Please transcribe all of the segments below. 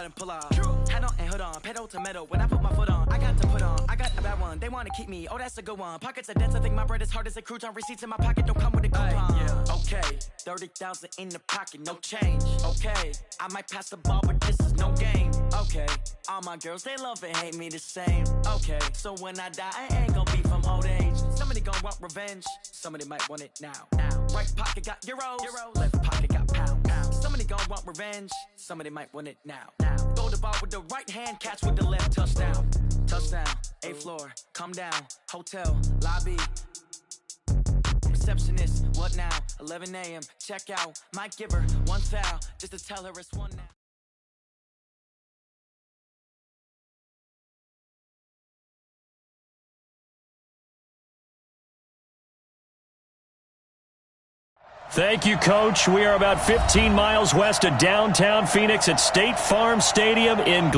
and pull off. Head on and hood on, pedal to metal. When I put my foot on, I got to put on. I got a bad one, they want to keep me. Oh, that's a good one. Pockets are dense, I think my bread is hard as a crouton. Receipts in my pocket don't come with a coupon. Yeah. Okay, 30,000 in the pocket, no change. Okay, I might pass the ball, but this is no game. Okay, all my girls, they love and hate me the same. Okay, so when I die, I ain't gonna be from old age. Somebody gon' want revenge, somebody might want it now. Right pocket got euros, left pocket got pound. Somebody gon' want revenge, somebody might want it now. Throw the ball with the right hand, catch with the left, touchdown. Touchdown, 8th floor, come down, hotel, lobby. Receptionist, what now? 11 a.m., check out. Might give her one foul, just to tell her it's one now. Thank you, Coach. We are about 15 miles west of downtown Phoenix at State Farm Stadium in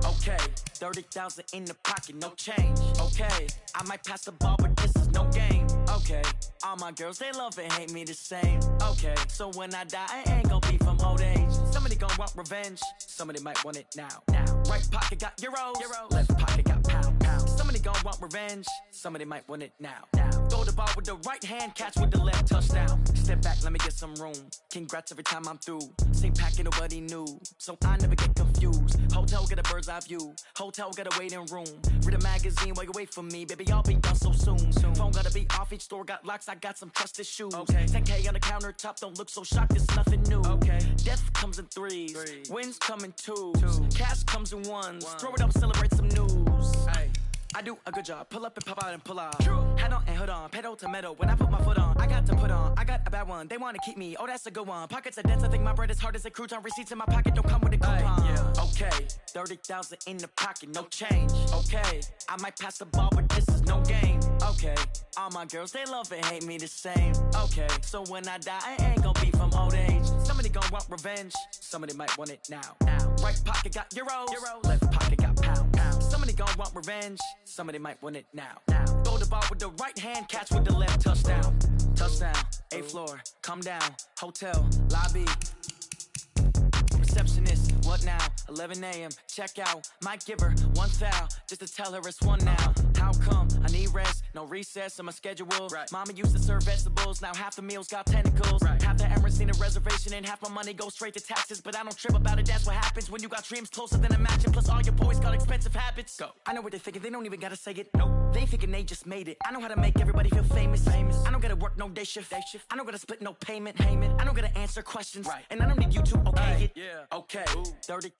Okay, 30,000 in the pocket, no change. Okay, I might pass the ball, but this is no game. Okay, all my girls, they love and hate me the same. Okay, so when I die, I ain't gonna be from old age. Somebody gon' want revenge, somebody might want it now. Right pocket got euros, left pocket got pound. Somebody gon' want revenge, somebody might want it now. Throw the ball with the right hand, catch with the left, touchdown. Step back, let me get some room. Congrats every time I'm through. Same packet, nobody knew, so I never get confused. Hotel get a bird's eye view, hotel got a waiting room. Read a magazine while you wait for me, baby, I'll be done so soon. Phone gotta be off, each store got locks, I got some trusted shoes. 10K on the countertop, don't look so shocked, it's nothing new. Death comes in threes, wins come in twos, cash comes in ones. Throw it up, celebrate some news. I do a good job, pull up and pop out and pull off. Head on and hood on, pedal to metal. When I put my foot on, I got to put on. I got a bad one, they want to keep me. Oh, that's a good one. Pockets are dense, I think my bread is hard as a crouton. Receipts in my pocket don't come with a coupon. Okay, 30,000 in the pocket, no change. Okay, I might pass the ball, but this is no game. Okay, all my girls, they love and hate me the same. Okay, so when I die, I ain't gonna be from old age. Somebody gon' want revenge, somebody might want it now. Right pocket got euros, left pocket got pound. Somebody gon' want revenge, somebody might want it now. Throw the ball with the right hand, catch with the left, touchdown. Touchdown, 8th floor, come down, hotel, lobby. Receptionist, what now? 11 a.m., check out. Might give her one foul, just to tell her it's one now. How come? I need rest, no recess in my schedule. Mama used to serve vegetables, now half the meals got tentacles. Half the Emirates need a reservation and half my money goes straight to taxes. But I don't trip about it, that's what happens when you got dreams closer than a mansion. Plus all your boys got expensive habits. Go. I know what they're thinking, they don't even gotta say it. Nope. They thinking they just made it. I know how to make everybody feel famous. I don't gotta work no day shift. I don't gotta split no payment. I don't gotta answer questions. And I don't need you to okay it. Okay, 30.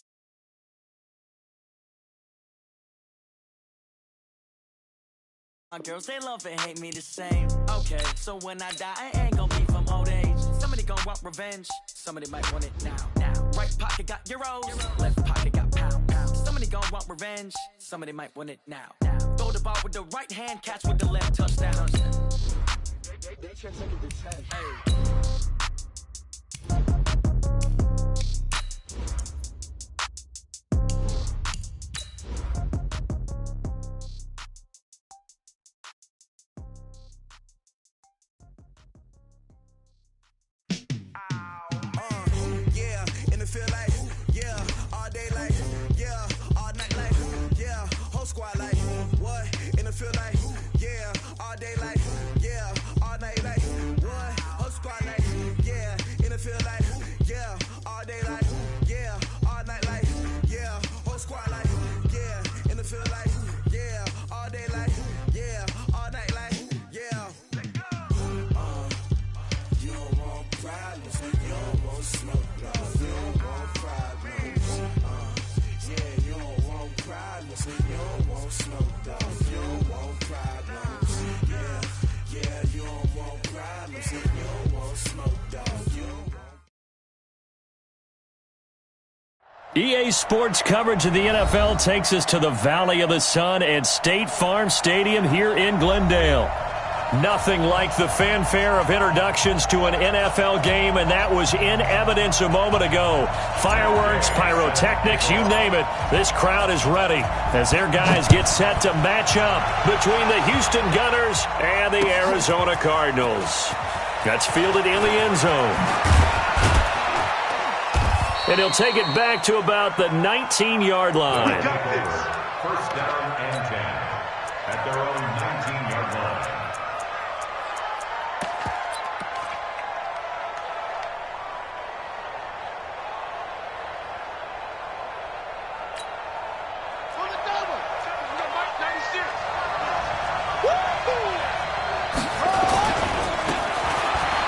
My girls, they love and hate me the same. Okay, so when I die, I ain't gonna be from old age. Somebody gon' want revenge, somebody might want it now. Right pocket got euros, left pocket got pound. Somebody gon' want revenge, somebody might want it now. Throw the ball with the right hand, catch with the left, touchdown. They check it to 10. Feel like, yeah, all day like, yeah, all night like, yeah, whole squad like, what? And it feel like, yeah, all day like, yeah, all night like, what? Whole squad like, yeah, and it feel like, yeah, all day like, yeah, all night like, yeah, whole squad like, yeah, and it feel like, yeah, all day like, yeah, all night like, yeah. You don't want problems, you don't want smoke, no. You don't want smoke, dog. You don't want problems. Yeah, you don't want problems. You don't want smoke, dog. You don't want... EA Sports coverage of the NFL takes us to the Valley of the Sun at State Farm Stadium here in Glendale. Nothing like the fanfare of introductions to an NFL game, and that was in evidence a moment ago. Fireworks, pyrotechnics, you name it. This crowd is ready as their guys get set to match up between the Houston Gunners and the Arizona Cardinals. That's fielded in the end zone. And he'll take it back to about the 19-yard line. First down and 10 at their own 19-yard line.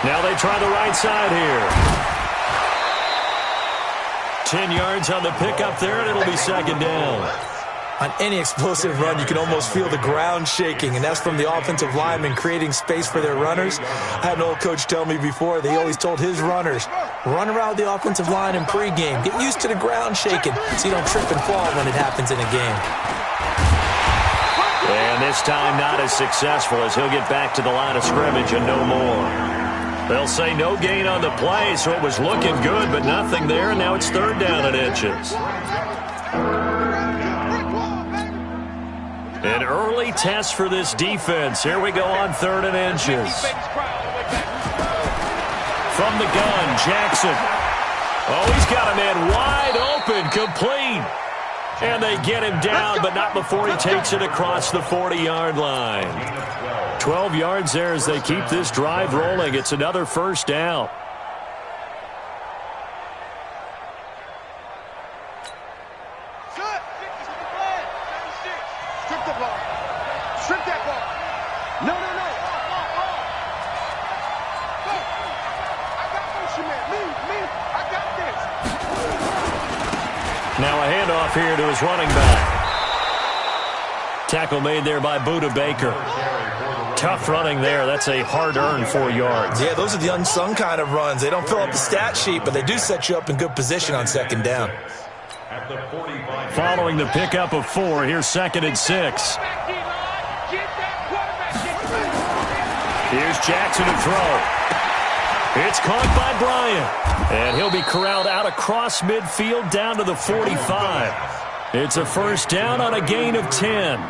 Now they try the right side here. 10 yards on the pickup there, and it'll be second down. On any explosive run, you can almost feel the ground shaking, and that's from the offensive linemen creating space for their runners. I had an old coach tell me before, they always told his runners, run around the offensive line in pregame. Get used to the ground shaking so you don't trip and fall when it happens in a game. And this time not as successful as he'll get back to the line of scrimmage and no more. They'll say no gain on the play, so it was looking good, but nothing there, and now it's third down and inches. An early test for this defense. Here we go on third and inches. From the gun, Jackson. Oh, he's got a man wide open, complete. And they get him down, but not before he takes it across the 40-yard line. 12 yards there as they keep this drive rolling. It's another first down. Strip the ball. Strip that ball. No. I got motion, man. Me. I got this. Now a handoff here to his running back. Tackle made there by Budda Baker. Tough running there. That's a hard-earned 4 yards. Yeah, those are the unsung kind of runs. They don't fill up the stat sheet, but they do set you up in good position on second down. Following the pickup of 4, here's second and 6. Here's Jackson to throw. It's caught by Bryant. And he'll be corralled out across midfield down to the 45. It's a first down on a gain of 10.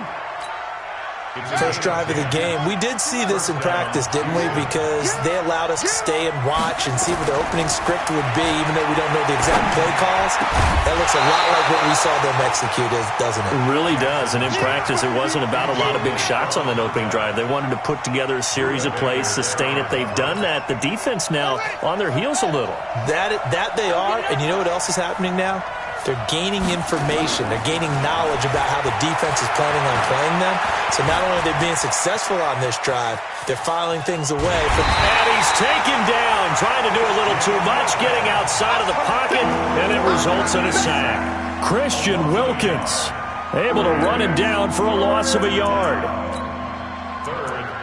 First drive of the game. We did see this in practice, didn't we? Because they allowed us to stay and watch and see what their opening script would be, even though we don't know the exact play calls. That looks a lot like what we saw them execute, doesn't it? It really does. And in practice, it wasn't about a lot of big shots on that opening drive. They wanted to put together a series of plays, sustain it. They've done that. The defense now on their heels a little. That they are. And you know what else is happening now? They're gaining information. They're gaining knowledge about how the defense is planning on playing them. So not only are they being successful on this drive, they're filing things away. And he's taken down, trying to do a little too much, getting outside of the pocket, and it results in a sack. Christian Wilkins able to run him down for a loss of a yard. Third and 11.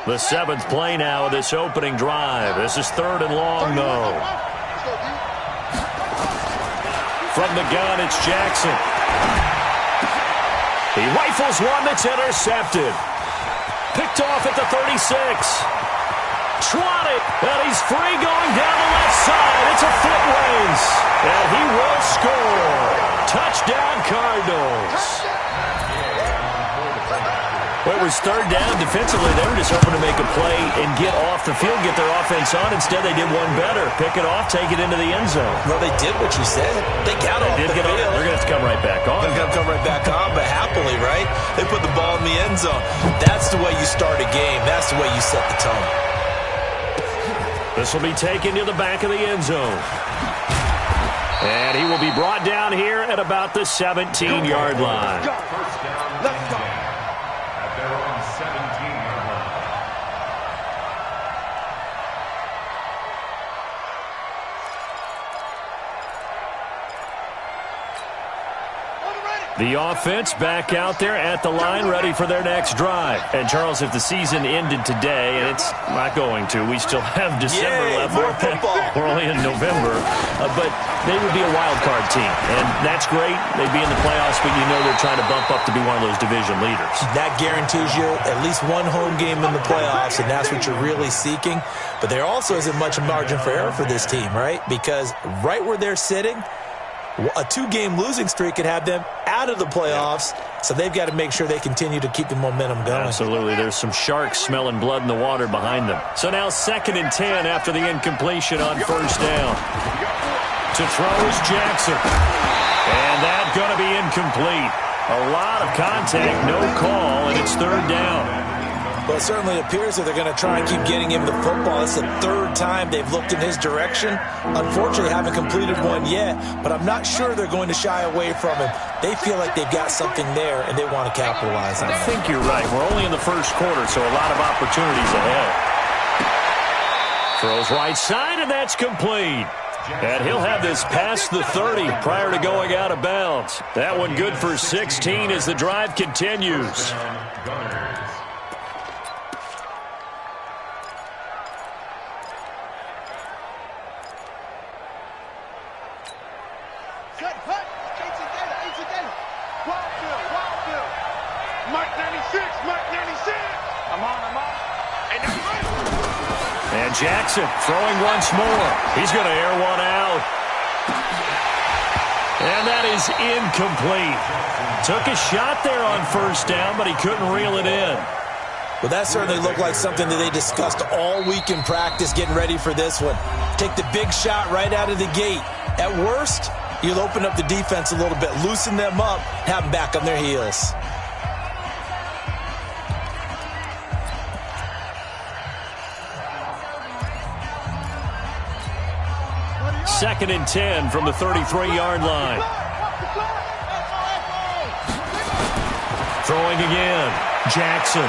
The 7th play now of this opening drive. This is third and long, though. From the gun, it's Jackson. He rifles one that's intercepted. Picked off at the 36. Trotted, and he's free going down the left side. It's a foot race, and he will score. Touchdown, Cardinals. Well, it was third down. Defensively, they were just hoping to make a play and get off the field, get their offense on. Instead, they did one better. Pick it off, take it into the end zone. Well, they did what you said. They got off the field. They're going to have to come right back on. They're going to come right back on, but happily, right? They put the ball in the end zone. That's the way you start a game. That's the way you set the tone. This will be taken to the back of the end zone. And he will be brought down here at about the 17-yard line. First down, at their own 17-yard line. The offense back out there at the line, ready for their next drive. And, Charles, if the season ended today, and it's not going to, we still have December left. More football. We're only in November. But they would be a wild card team. And that's great. They'd be in the playoffs, but you know they're trying to bump up to be one of those division leaders. That guarantees you at least one home game in the playoffs, and that's what you're really seeking. But there also isn't much margin for error for this team, right? Because right where they're sitting, a 2-game losing streak could have them out of the playoffs, so they've got to make sure they continue to keep the momentum going. Absolutely. There's some sharks smelling blood in the water behind them. So now 2nd and 10 after the incompletion on first down. To throw is Jackson. And that's going to be incomplete. A lot of contact, no call, and it's 3rd down. Well, it certainly appears that they're going to try and keep getting him the football. It's the 3rd time they've looked in his direction. Unfortunately, haven't completed one yet, but I'm not sure they're going to shy away from him. They feel like they've got something there, and they want to capitalize on it. I think you're right. We're only in the first quarter, so a lot of opportunities ahead. Throws right side, and that's complete. And he'll have this past the 30 prior to going out of bounds. That one good for 16 as the drive continues. And Jackson throwing once more. He's going to air one out. And that is incomplete. Took a shot there on first down, but he couldn't reel it in. Well, that certainly looked like something that they discussed all week in practice, getting ready for this one. Take the big shot right out of the gate. At worst, you'll open up the defense a little bit, loosen them up, have them back on their heels. 2nd and 10 from the 33-yard line. Throwing again. Jackson.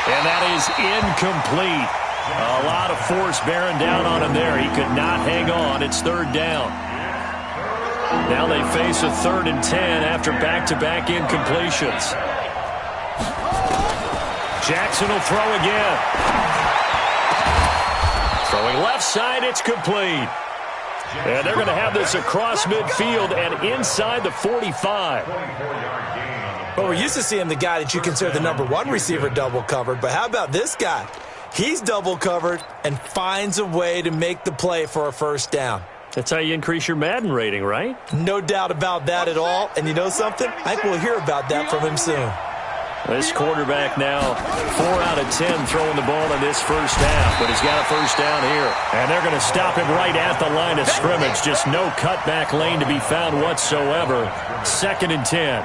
And that is incomplete. A lot of force bearing down on him there. He could not hang on. It's 3rd down. Now they face a 3rd and 10 after back-to-back incompletions. Jackson will throw again. Throwing left side, it's complete. And they're going to have this across midfield and inside the 45. Well, we're used to seeing the guy that you consider the #1 receiver double covered, but how about this guy? He's double covered and finds a way to make the play for a first down. That's how you increase your Madden rating, right? No doubt about that at all. And you know something? I think we'll hear about that from him soon. This quarterback now 4 out of 10 throwing the ball in this first half, but he's got a first down here. And they're going to stop him right at the line of scrimmage. Just no cutback lane to be found whatsoever. 2nd and 10.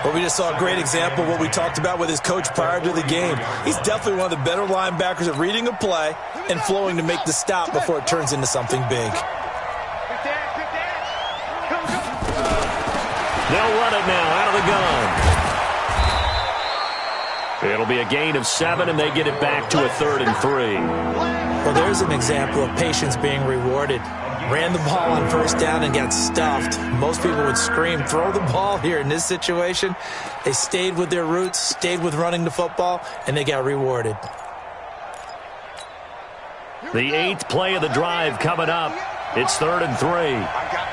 Well, we just saw a great example of what we talked about with his coach prior to the game. He's definitely one of the better linebackers at reading a play and flowing to make the stop before it turns into something big. They'll run it now out of the gun. It'll be a gain of 7, and they get it back to a 3rd and 3. Well, there's an example of patience being rewarded. Ran the ball on first down and got stuffed. Most people would scream, throw the ball here. In this situation, they stayed with their roots, stayed with running the football, and they got rewarded. The 8th play of the drive coming up. It's 3rd and 3. I got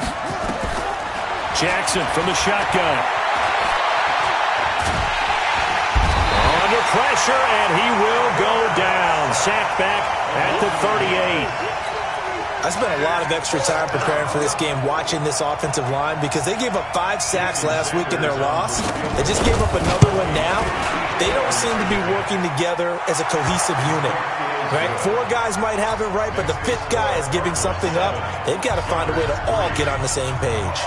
you. Jackson from the shotgun. Under pressure, and he will go down. Sacked back at the 38. I spent a lot of extra time preparing for this game, watching this offensive line, because they gave up 5 sacks last week in their loss. They just gave up another one now. They don't seem to be working together as a cohesive unit. Right? 4 guys might have it right, but the 5th guy is giving something up. They've got to find a way to all get on the same page.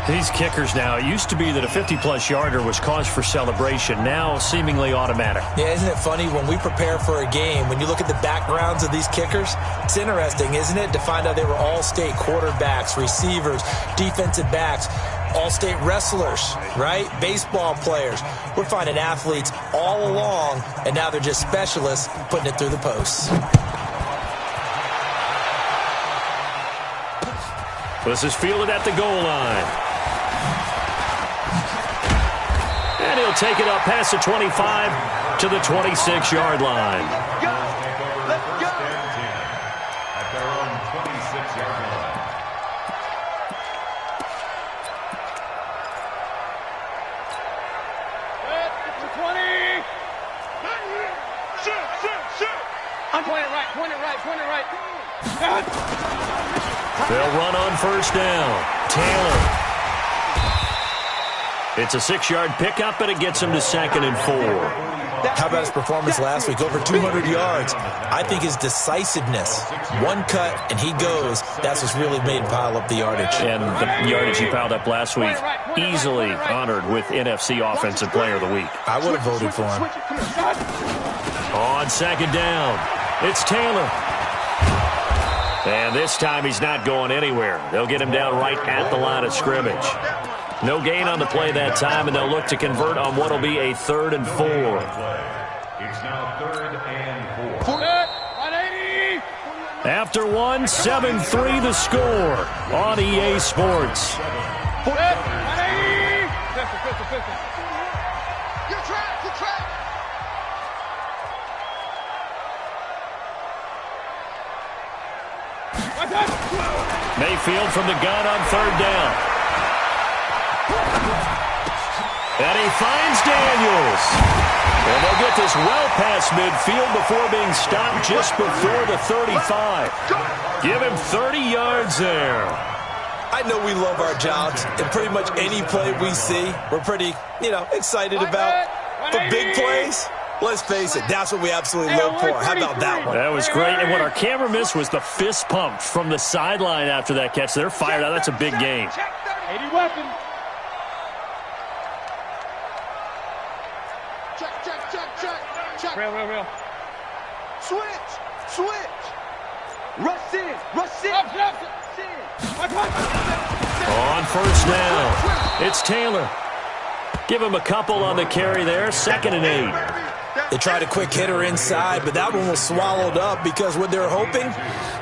These kickers now, it used to be that a 50-plus yarder was cause for celebration, now seemingly automatic. Yeah, isn't it funny when we prepare for a game, when you look at the backgrounds of these kickers, it's interesting, isn't it, to find out they were all-state quarterbacks, receivers, defensive backs, all-state wrestlers, right? Baseball players. We're finding athletes all along, and now they're just specialists putting it through the posts. This is fielded at the goal line. And he'll take it up past the 25 to the 26-yard line. Let's go. At their own 26-yard line. I'm pointing right. They'll run on first down. Taylor. It's a 6-yard pickup, and it gets him to 2nd and 4. How about his performance last week? Over 200 yards. I think his decisiveness, one cut, and he goes. That's what's really made him pile up the yardage. And the yardage he piled up last week, easily honored with NFC Offensive Player of the Week. I would have voted for him. On 2nd down, it's Taylor. And this time he's not going anywhere. They'll get him down right at the line of scrimmage. No gain on the play that time, and they'll look to convert on what will be a 3rd and 4. It's now 3rd and 4. After one, 7-3 the score on EA Sports. Mayfield from the gun on 3rd down. And he finds Daniels. And they'll get this well past midfield before being stopped just before the 35. Give him 30 yards there. I know we love our jobs, and pretty much any play we see, we're pretty, excited about. But big plays, let's face it, that's what we absolutely live for. How about that one? That was great. And what our camera missed was the fist pump from the sideline after that catch. They're fired out. That's a big game. 80 weapon. Check. Real. Switch. Rush in. On first down, it's Taylor. Give him a couple on the carry there. 2nd and 8. They tried a quick hitter inside, but that one was swallowed up because what they're hoping,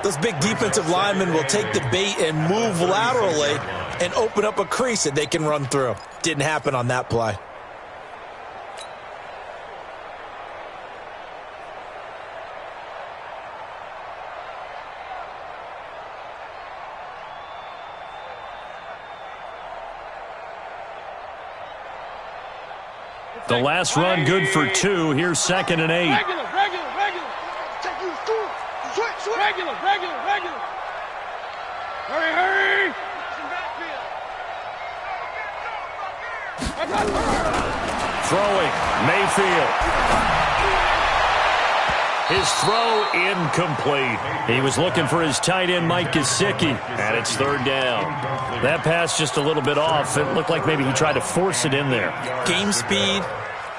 those big defensive linemen will take the bait and move laterally and open up a crease that they can run through. Didn't happen on that play. The last run good for 2. Here's 2nd and 8. Regular. Switch. Regular. Hurry. Throwing, Mayfield. His throw incomplete. He was looking for his tight end, Mike Gesicki, and it's 3rd down. That pass just a little bit off. It looked like maybe he tried to force it in there. Game speed,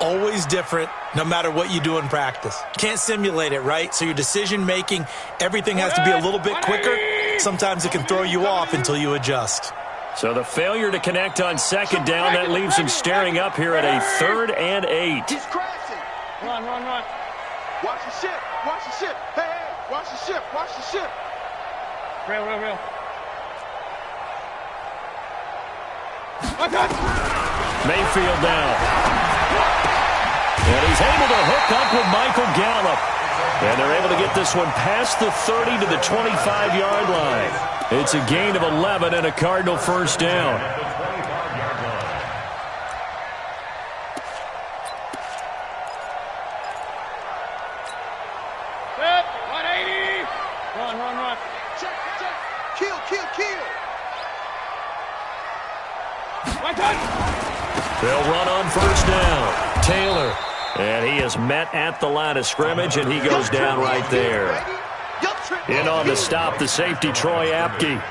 always different, no matter what you do in practice. Can't simulate it, right? So your decision-making, everything has to be a little bit quicker. Sometimes it can throw you off until you adjust. So the failure to connect on 2nd down, that leaves him staring up here at a 3rd and 8. He's crashing. Run. Watch the ship. Hey, watch the ship. Real. Mayfield down. And he's able to hook up with Michael Gallup. And they're able to get this one past the 30 to the 25-yard line. It's a gain of 11 and a Cardinal first down. Set. 180. Run. Check. Kill. They'll run on first down. Taylor. And he is met at the line of scrimmage, and he goes down right there. In on the stop, the safety, Troy Apke.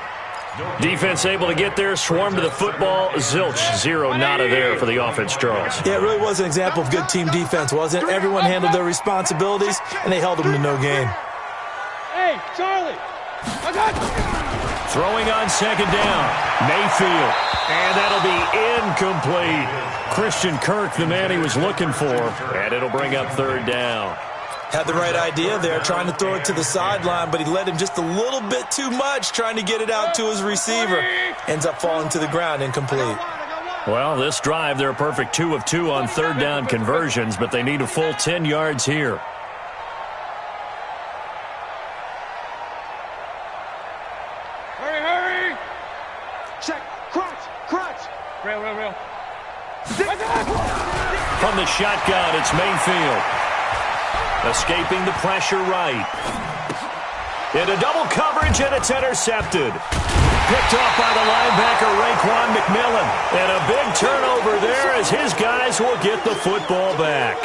Defense able to get there, swarm to the football. Zilch, 0 nada there for the offense, Charles. Yeah, it really was an example of good team defense, wasn't it? Everyone handled their responsibilities, and they held them to no gain. Hey, Charlie. Throwing on 2nd down, Mayfield. And that'll be incomplete. Christian Kirk, the man he was looking for. And it'll bring up 3rd down. Had the right idea there, trying to throw it to the sideline, but he led him just a little bit too much, trying to get it out to his receiver. Ends up falling to the ground, incomplete. Well, this drive, they're a perfect 2 of 2 on third down conversions, but they need a full 10 yards here. Hurry! Check. Crunch. Real. From the shotgun, it's Mayfield. Escaping the pressure right. Into double coverage, and it's intercepted. Picked off by the linebacker, Raekwon McMillan. And a big turnover there as his guys will get the football back.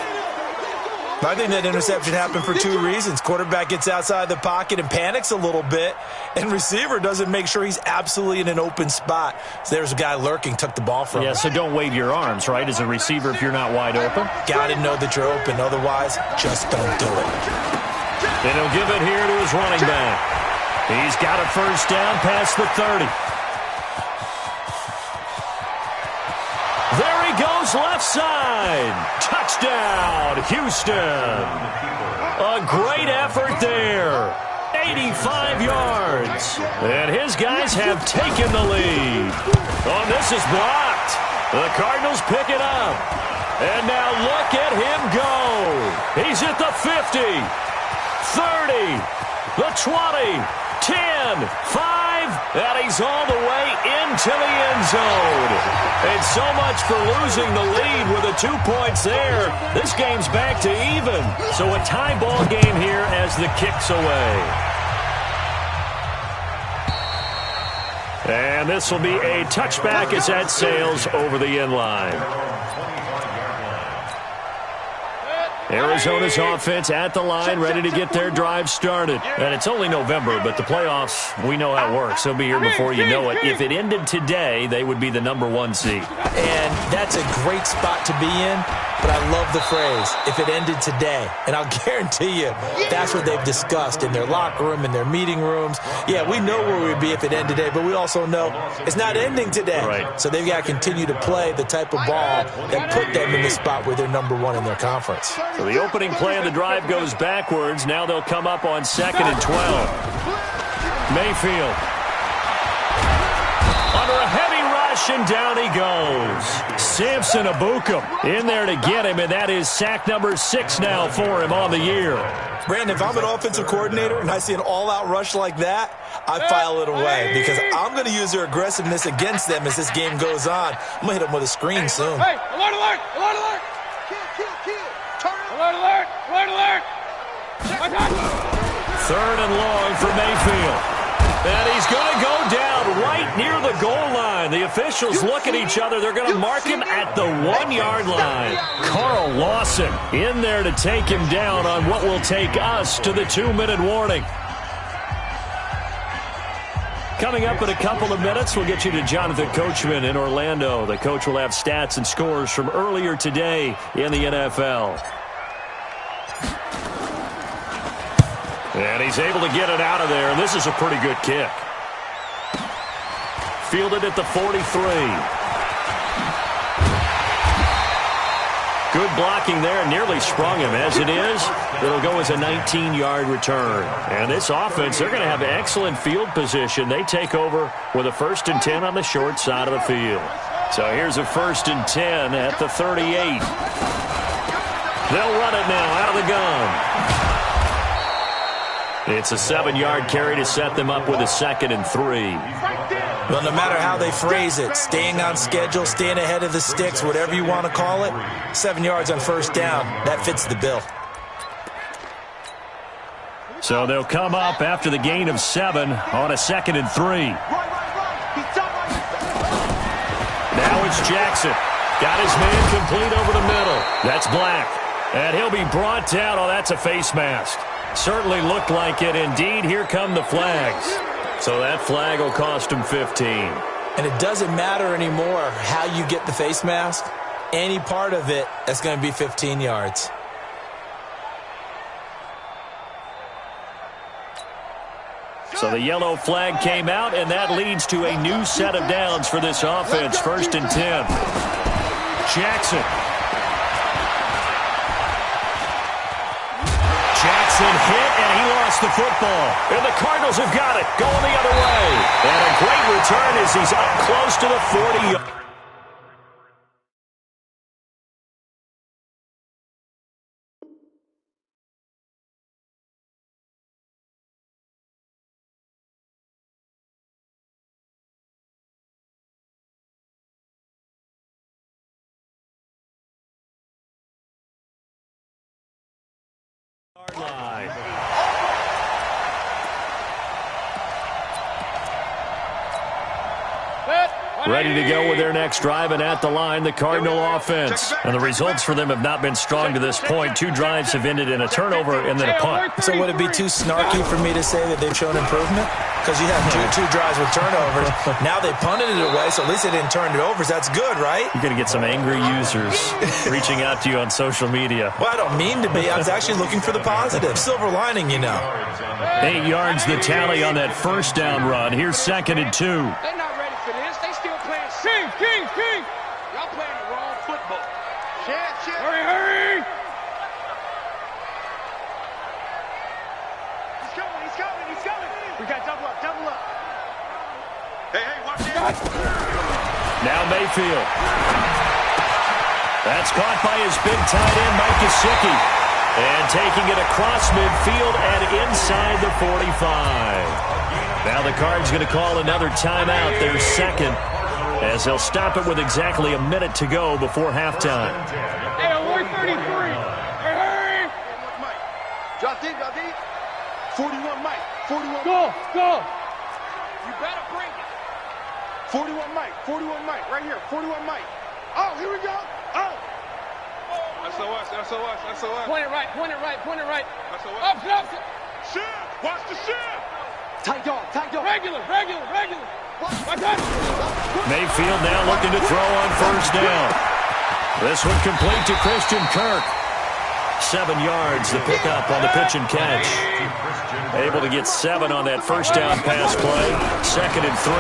I think that interception happened for 2 reasons. Quarterback gets outside the pocket and panics a little bit, and receiver doesn't make sure he's absolutely in an open spot. So there's a guy lurking, took the ball from him. Yeah, so don't wave your arms, right, as a receiver if you're not wide open. Got to know that you're open. Otherwise, just don't do it. And he'll give it here to his running back. He's got a first down past the 30. There he goes, left side. Touchdown, Houston. A great effort there. 85 yards. And his guys have taken the lead. Oh, this is blocked. The Cardinals pick it up. And now look at him go. He's at the 50, 30, the 20, 10, 5, and he's all the way into the end zone. And so much for losing the lead with the 2 points there. This game's back to even. So a tie ball game here as the kick's away. And this will be a touchback as that sails over the end line. Arizona's offense at the line, ready to get their drive started. And it's only November, but the playoffs, we know how it works. They'll be here before you know it. If it ended today, they would be the #1 seed. And that's a great spot to be in, but I love the phrase, if it ended today. And I'll guarantee you, that's what they've discussed in their locker room, in their meeting rooms. Yeah, we know where we'd be if it ended today, but we also know it's not ending today. Right. So they've got to continue to play the type of ball that put them in the spot where they're #1 in their conference. So the opening play of the drive goes backwards. Now they'll come up on 2nd and 12. Mayfield. Under a heavy rush, and down he goes. Samson Abukum in there to get him, and that is sack number 6 now for him on the year. Brandon, if I'm an offensive coordinator and I see an all-out rush like that, I file it away because I'm going to use their aggressiveness against them as this game goes on. I'm going to hit them with a screen soon. Hey, alert! Kill. Alert! 3rd and long for Mayfield. And he's going to go down right near the goal line. The officials look at each other. They're going to mark him at the 1-yard line. Carl Lawson in there to take him down on what will take us to the 2-minute warning. Coming up in a couple of minutes, we'll get you to Jonathan Coachman in Orlando. The coach will have stats and scores from earlier today in the NFL. And he's able to get it out of there, and this is a pretty good kick. Fielded at the 43. Good blocking there, nearly sprung him. As it is, it'll go as a 19-yard return. And this offense, they're going to have excellent field position. They take over with a 1st and 10 on the short side of the field. So here's a 1st and 10 at the 38. They'll run it now out of the gun. It's a 7-yard carry to set them up with a 2nd and 3. Well, no matter how they phrase it, staying on schedule, staying ahead of the sticks, whatever you want to call it, 7 yards on 1st down, that fits the bill. So they'll come up after the gain of 7 on a 2nd and 3. Now it's Jackson. Got his man complete over the middle. That's Black. And he'll be brought down. Oh, that's a face mask. Certainly looked like it. Indeed, here come the flags. So that flag will cost him 15. And it doesn't matter anymore how you get the face mask. Any part of it, that's going to be 15 yards. So the yellow flag came out, and that leads to a new set of downs for this offense. 1st and 10. Decent hit, and he lost the football. And the Cardinals have got it, going the other way. And a great return as he's up close to the 40. Line. Ready to go with their next drive, and at the line, the Cardinal offense. And the results for them have not been strong to this point. 2 drives have ended in a turnover and then a punt. So would it be too snarky for me to say that they've shown improvement? Because you have two drives with turnovers. Now they punted it away, so at least they didn't turn it over. So that's good, right? You're going to get some angry users reaching out to you on social media. Well, I don't mean to be. I was actually looking for the positive. Silver lining, you know. 8 yards the tally on that first down run. Here's 2nd and 2. They're not ready for this. They still playing King. Y'all playing the wrong football. Shit. Hurry. He's coming. We got double up. Hey, watch it. Now Mayfield. That's caught by his big tight end, Mike Gesicki. And taking it across midfield and inside the 45. Now the Cards going to call another timeout, their second, as they'll stop it with exactly a minute to go before halftime. Hey, 133. Hurry. Drop deep. 41 Mike. 41. Go. You better bring it. 41 Mike. Right here. 41 Mike. Oh, here we go. Oh. SOS. Point it right. SOS. Up. Shift. Watch the shift. Tight dog. Regular. Mayfield now looking to throw on first down. This one complete to Christian Kirk. 7 yards, the pickup on the pitch and catch. Able to get 7 on that first down pass play. 2nd and 3.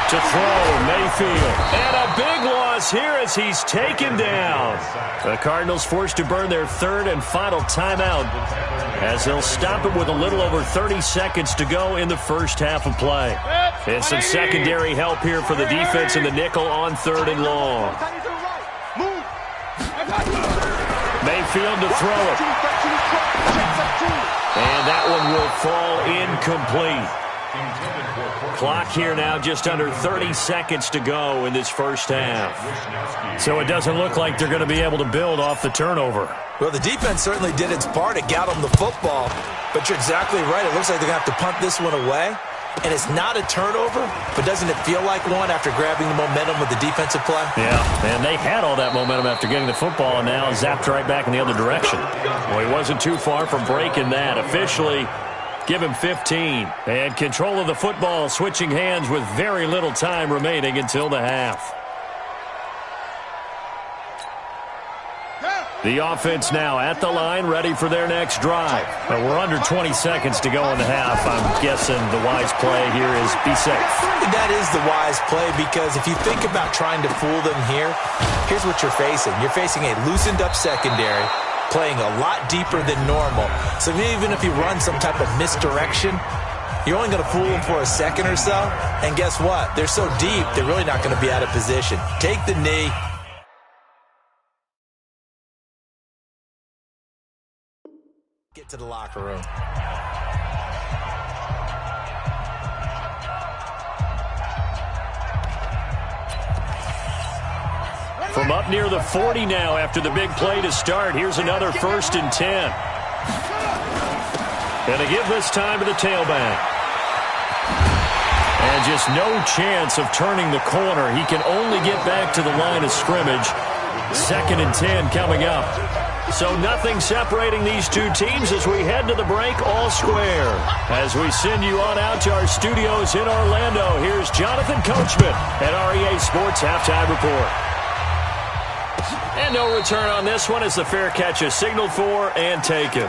To throw, Mayfield. And a big loss here as he's taken down. The Cardinals forced to burn their 3rd and final timeout as they'll stop it with a little over 30 seconds to go in the first half of play. And some secondary help here for the defense in the nickel on 3rd and long. Mayfield to throw it. And that one will fall incomplete. Clock here now, just under 30 seconds to go in this first half. So it doesn't look like they're going to be able to build off the turnover. Well, the defense certainly did its part. It got them the football. But you're exactly right. It looks like they're going to have to punt this one away. And it's not a turnover, but doesn't it feel like one after grabbing the momentum with the defensive play? Yeah, and they had all that momentum after getting the football and now zapped right back in the other direction. Well, he wasn't too far from breaking that. Officially, give him 15. And control of the football, switching hands with very little time remaining until the half. The offense now at the line, ready for their next drive. We're under 20 seconds to go in the half. I'm guessing the wise play here is be safe. That is the wise play, because if you think about trying to fool them here, here's what you're facing. You're facing a loosened up secondary, playing a lot deeper than normal. So even if you run some type of misdirection, you're only going to fool them for a second or so. And guess what? They're so deep, they're really not going to be out of position. Take the knee. Get to the locker room. From up near the 40 now after the big play to start. Here's another 1st and 10. Going to give this time to the tailback. And just no chance of turning the corner. He can only get back to the line of scrimmage. 2nd and 10 coming up. So nothing separating these two teams as we head to the break all square. As we send you on out to our studios in Orlando, here's Jonathan Coachman at REA Sports Halftime Report. And no return on this one as the fair catch is signaled for and taken.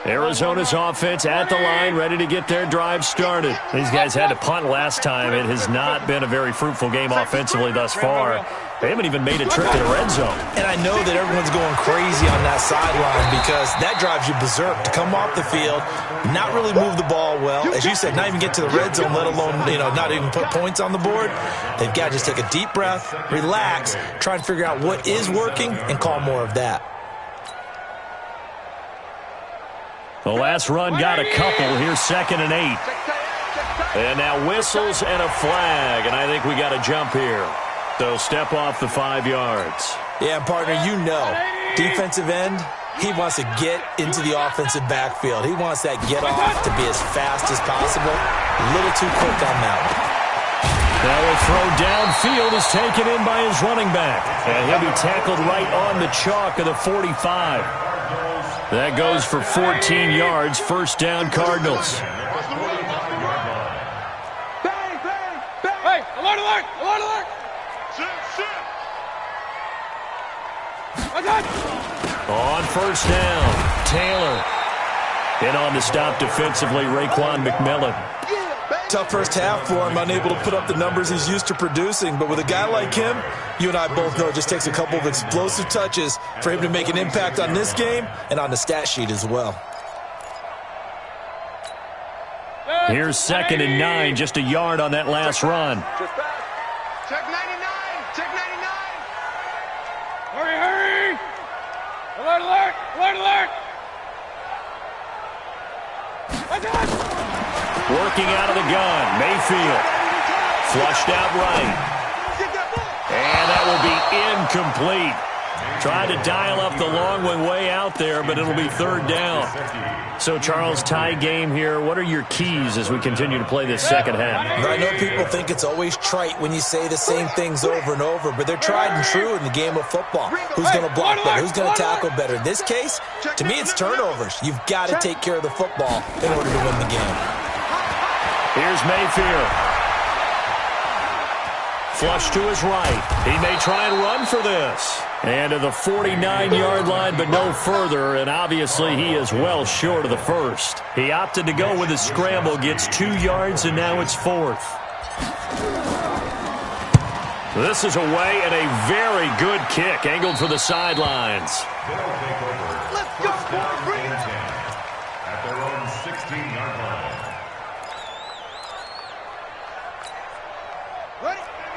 Arizona's offense at the line, ready to get their drive started. These guys had to punt last time. It has not been a very fruitful game offensively thus far. They haven't even made a trip to the red zone. And I know that everyone's going crazy on that sideline because that drives you berserk to come off the field, not really move the ball well. As you said, not even get to the red zone, let alone, not even put points on the board. They've got to just take a deep breath, relax, try and figure out what is working and call more of that. The last run got a couple. Here's 2nd and 8. And now whistles and a flag, and I think we got a jump here. So step off the 5 yards. Yeah, partner, defensive end, he wants to get into the offensive backfield. He wants that get off to be as fast as possible. A little too quick on that one. Now a throw downfield is taken in by his running back. And he'll be tackled right on the chalk of the 45. That goes for 14 yards. First down, Cardinals. Hey, alert, alert, alert, alert! On first down, Taylor. In on the stop defensively, Raekwon McMillan. Tough first half for him, unable to put up the numbers he's used to producing. But with a guy like him, you and I both know it just takes a couple of explosive touches for him to make an impact on this game and on the stat sheet as well. Here's 2nd and 9, just a yard on that last run. Check 99! Check 99! Hurry, hurry! Alert, alert! Alert, alert! Working out of the gun, Mayfield. Flushed out right. And that will be incomplete. Tried to dial up the long one way out there, but it'll be 3rd down. So, Charles, tie game here. What are your keys as we continue to play this second half? I know people think it's always trite when you say the same things over and over, but they're tried and true in the game of football. Who's going to block better? Who's going to tackle better? In this case, to me, it's turnovers. You've got to take care of the football in order to win the game. Here's Mayfield. Flush to his right. He may try and run for this. And to the 49-yard line, but no further. And obviously, he is well short of the first. He opted to go with a scramble, gets 2 yards, and now it's 4th. This is away and a very good kick, angled for the sidelines. Let's go, bring it. At their own 16-yard line.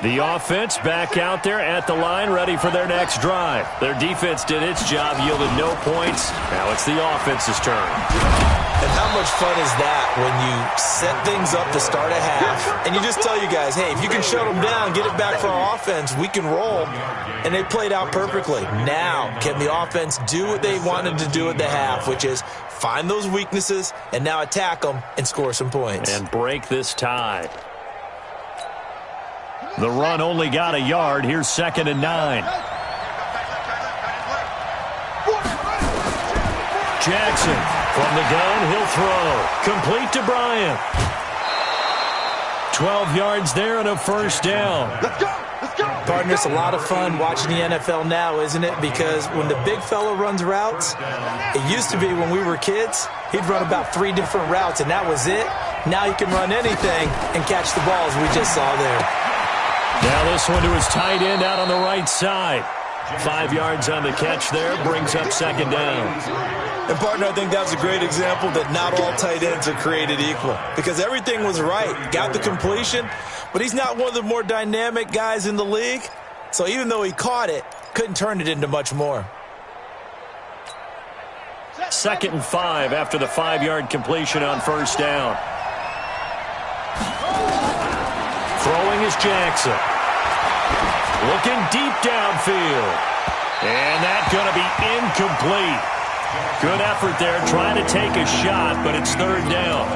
The offense back out there at the line, ready for their next drive. Their defense did its job, yielded no points. Now it's the offense's turn. And how much fun is that when you set things up to start a half, and you just tell you guys, hey, if you can shut them down, get it back for our offense, we can roll. And they played out perfectly. Now, can the offense do what they wanted to do at the half, which is find those weaknesses and now attack them and score some points. And break this tie. The run only got a yard. Here's 2nd and 9. Jackson from the gun. He'll throw. Complete to Bryant. 12 yards there and a first down. Let's go! Let's go! Partner, it's a lot of fun watching the NFL now, isn't it? Because when the big fella runs routes, it used to be when we were kids, he'd run about 3 different routes, and that was it. Now he can run anything and catch the balls we just saw there. Now this one to his tight end out on the right side. 5 yards on the catch there, brings up 2nd down. And, partner, I think that was a great example that not all tight ends are created equal. Because everything was right. Got the completion, but he's not one of the more dynamic guys in the league. So even though he caught it, couldn't turn it into much more. 2nd and 5 after the 5-yard completion on first down. Throwing is Jackson. Looking deep downfield. And that's going to be incomplete. Good effort there, trying to take a shot, but it's 3rd down.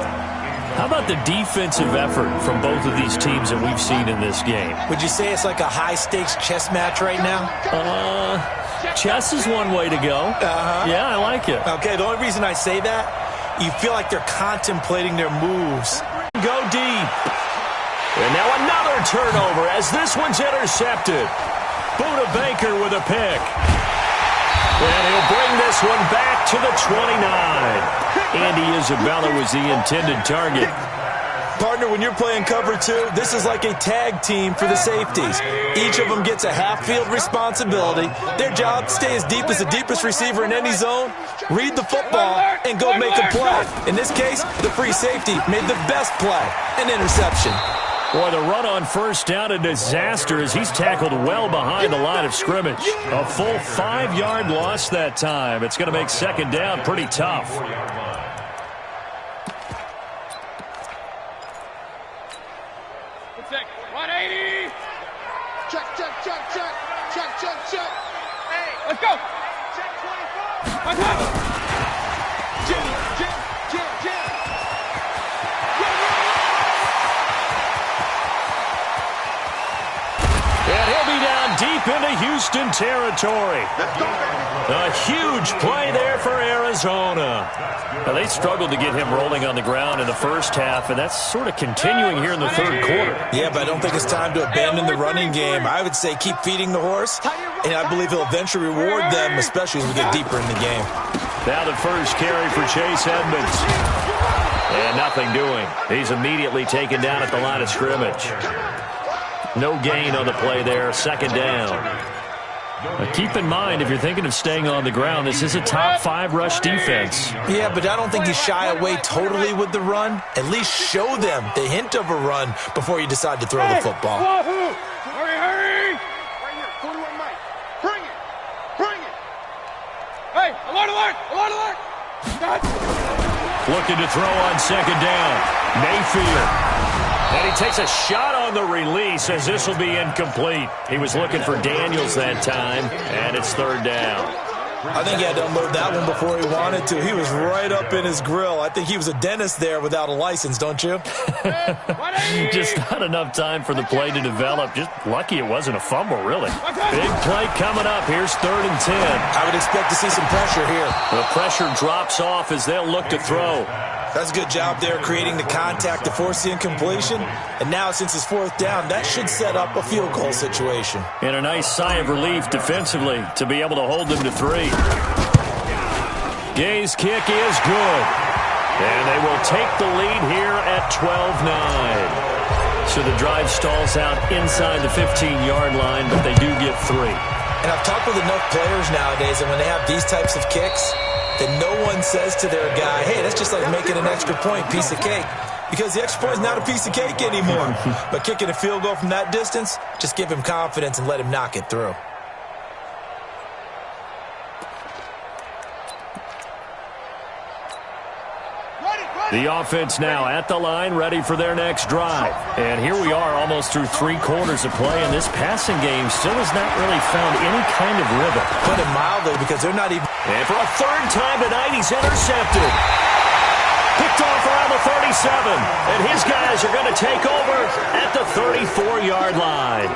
How about the defensive effort from both of these teams that we've seen in this game? Would you say it's like a high-stakes chess match right now? Chess is one way to go. Yeah, I like it. Okay, the only reason I say that, you feel like they're contemplating their moves. Go deep. And now another turnover as this one's intercepted. Buda Baker with a pick. And he'll bring this one back to the 29. Andy Isabella was the intended target. Partner, when you're playing cover two, this is like a tag team for the safeties. Each of them gets a half-field responsibility. Their job, stay as deep as the deepest receiver in any zone, read the football, and go make a play. In this case, the free safety made the best play, an interception. Boy, the run on first down, a disaster as he's tackled well behind the line of scrimmage. A full 5-yard loss that time. It's going to make second down pretty tough. Check. Hey, let's go. Check 25. Jim. And he'll be down deep into Houston territory. A huge play there for Arizona. Now, they struggled to get him rolling on the ground in the first half, and that's sort of continuing here in the third quarter. Yeah, but I don't think it's time to abandon the running game. I would say keep feeding the horse, and I believe he'll eventually reward them, especially as we get deeper in the game. Now the first carry for Chase Edmonds. And nothing doing. He's immediately taken down at the line of scrimmage. No gain on the play there, second down. Now keep in mind, if you're thinking of staying on the ground, this is a top 5 rush defense. Yeah, but I don't think you shy away totally with the run. At least show them the hint of a run before you decide to throw the football. Hurry! Right here, 41 Mike. Bring it! Hey, alert! Looking to throw on second down. Mayfield. And he takes a shot on the release as this will be incomplete. He was looking for Daniels that time, and it's third down. I think he had to unload that one before he wanted to. He was right up in his grill. I think he was a dentist there without a license, don't you? Just not enough time for the play to develop. Just lucky it wasn't a fumble, really. Big play coming up. Here's 3rd and 10. I would expect to see some pressure here. The pressure drops off as they'll look to throw. That's a good job there creating the contact to force the incompletion. And now, since it's 4th down, that should set up a field goal situation. And a nice sigh of relief defensively to be able to hold them to 3. Gay's kick is good. And they will take the lead here at 12-9. So the drive stalls out inside the 15-yard line, but they do get 3. And I've talked with enough players nowadays, and when they have these types of kicks, that no one says to their guy, hey, that's just like making an extra point, piece of cake. Because the extra point is not a piece of cake anymore. But kicking a field goal from that distance, just give him confidence and let him knock it through. The offense now at the line, ready for their next drive. And here we are almost through 3 quarters of play, and this passing game still has not really found any kind of rhythm. Put it mildly, because they're not even... And for a 3rd time tonight, he's intercepted. Picked off around the 37, and his guys are going to take over at the 34-yard line.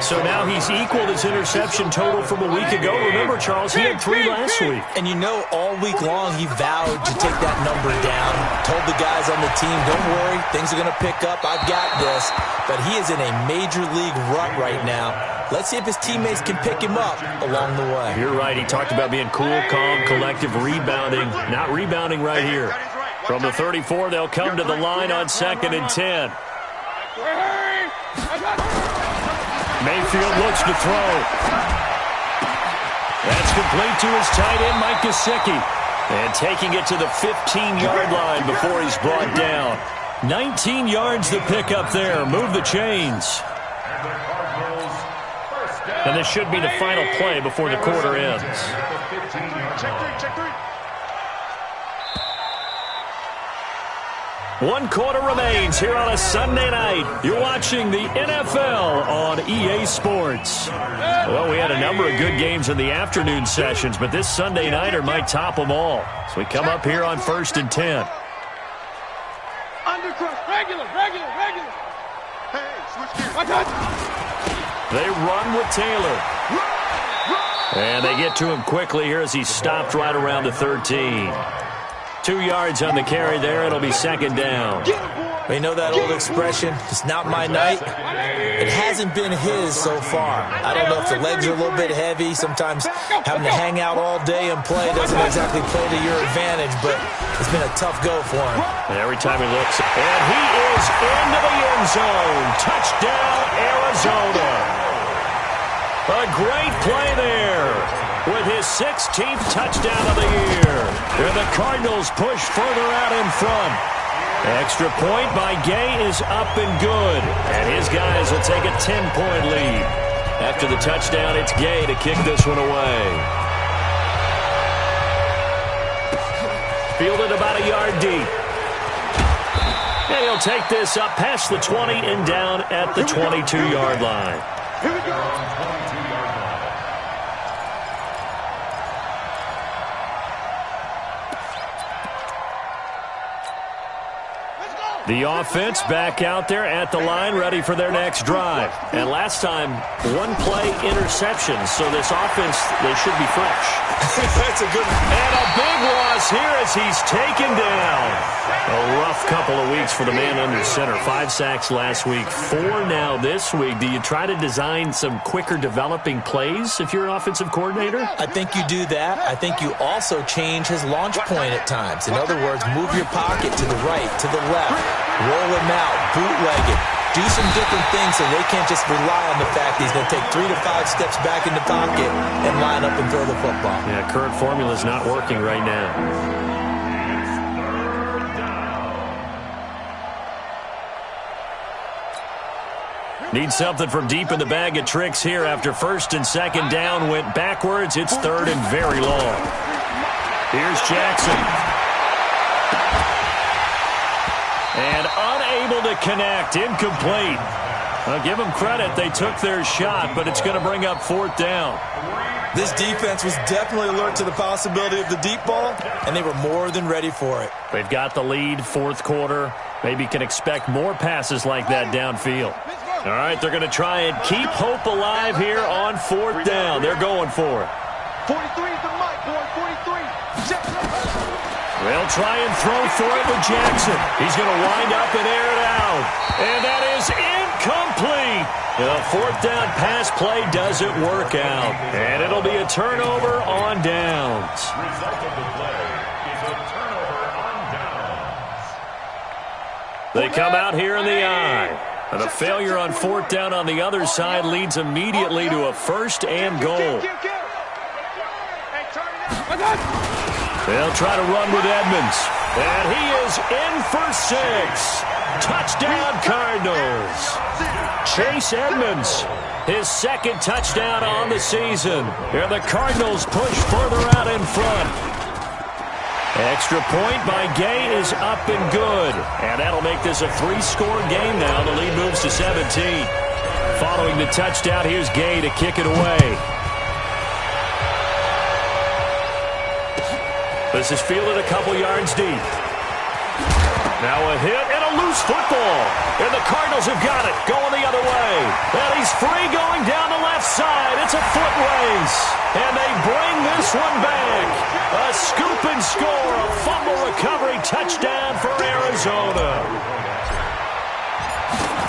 So now he's equaled his interception total from a week ago. Remember, Charles, he had 3 last week. And you know, all week long he vowed to take that number down. Told the guys on the team, don't worry, things are going to pick up. I've got this. But he is in a major league rut right now. Let's see if his teammates can pick him up along the way. You're right. He talked about being cool, calm, collective, rebounding. Not rebounding right here. From the 34, they'll come to the line on 2nd and 10. Mayfield looks to throw. That's complete to his tight end, Mike Gesicki. And taking it to the 15-yard line before he's brought down. 19 yards the pickup there. Move the chains. And this should be the final play before the quarter ends. Check 3. 1 quarter remains here on a Sunday night. You're watching the NFL on EA Sports. Well, we had a number of good games in the afternoon sessions, but this Sunday nighter might top them all. So we come up here on 1st and 10. Undercross, regular. Hey, switch gears. They run with Taylor. And they get to him quickly here as he's stopped right around the 13. 2 yards on the carry there. It'll be 2nd down. Get him, boy. But you know that old expression, it's not my night? It hasn't been his so far. I don't know if the legs are a little bit heavy. Sometimes having to hang out all day and play doesn't exactly play to your advantage, but it's been a tough go for him. And every time he looks, and he is into the end zone. Touchdown, Arizona. A great play there with his 16th touchdown of the year. And the Cardinals push further out in front. Extra point by Gay is up and good. And his guys will take a 10-point lead. After the touchdown, it's Gay to kick this one away. Fielded about a yard deep. And he'll take this up past the 20 and down at the 22-yard line. Here we go. The offense back out there at the line, ready for their next drive. And last time, one-play interception, so this offense, they should be fresh. That's a good one. And a big loss here as he's taken down. A rough couple of weeks for the man under center. 5 sacks last week, 4 now this week. Do you try to design some quicker developing plays if you're an offensive coordinator? I think you do that. I think you also change his launch point at times. In other words, move your pocket to the right, to the left, roll him out, bootleg it. Do some different things so they can't just rely on the fact that he's going to take 3 to 5 steps back in the pocket and line up and throw the football. Yeah, current formula is not working right now. Need something from deep in the bag of tricks here after first and second down went backwards. It's third and very long. Here's Jackson. And unable to connect. Incomplete. I'll give them credit. They took their shot, but it's going to bring up fourth down. This defense was definitely alert to the possibility of the deep ball, and they were more than ready for it. They've got the lead, fourth quarter. Maybe can expect more passes like that downfield. All right, they're going to try and keep hope alive here on fourth down. They're going for it. 43 is the mic, boy. 43. They'll try and throw for it with Jackson. He's going to wind up and air it out. And that is incomplete. The fourth down pass play doesn't work out. And it'll be a turnover on downs. Result of the play is a turnover on downs. They come out here in the eye. And a failure on fourth down on the other side leads immediately to a first and goal. They'll try to run with Edmonds. And he is in for 6. Touchdown, Cardinals. Chase Edmonds, his second touchdown on the season. And the Cardinals push further out in front. Extra point by Gay is up and good. And that'll make this a 3-score game now. The lead moves to 17. Following the touchdown, here's Gay to kick it away. This is fielded a couple yards deep. Now a hit and a loose football. And the Cardinals have got it. Going the other way. And he's free going down the left side. It's a foot race. And they bring this one back. A scoop and score. A fumble recovery touchdown for Arizona.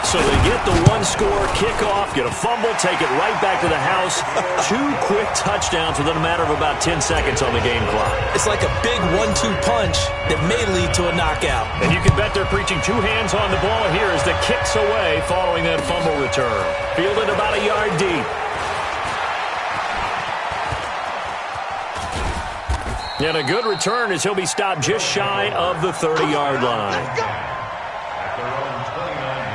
So they get the 1-score kickoff, get a fumble, take it right back to the house. 2 quick touchdowns within a matter of about 10 seconds on the game clock. It's like a big 1-2 punch that may lead to a knockout. And you can bet they're preaching 2 hands on the ball here as the kick's away following that fumble return. Fielded about a yard deep. And a good return as he'll be stopped just shy of the 30-yard line. At their own 29-yard line.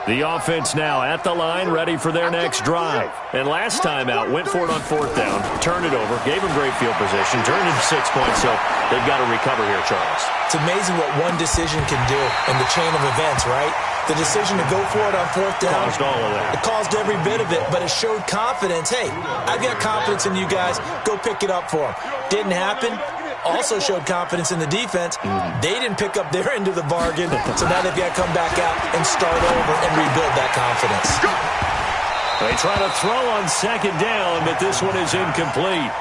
The offense now at the line, ready for their next drive. And last time out, went for it on fourth down, turned it over, gave them great field position, turned it to 6 points, so they've got to recover here, Charles. It's amazing what one decision can do in the chain of events, right? The decision to go for it on fourth down. Caused all of that. It caused every bit of it, but it showed confidence. Hey, I've got confidence in you guys. Go pick it up for them. Didn't happen. Also showed confidence in the defense. They didn't pick up their end of the bargain, so now they've got to come back out and start over and rebuild that confidence. They try to throw on second down, but this one is incomplete.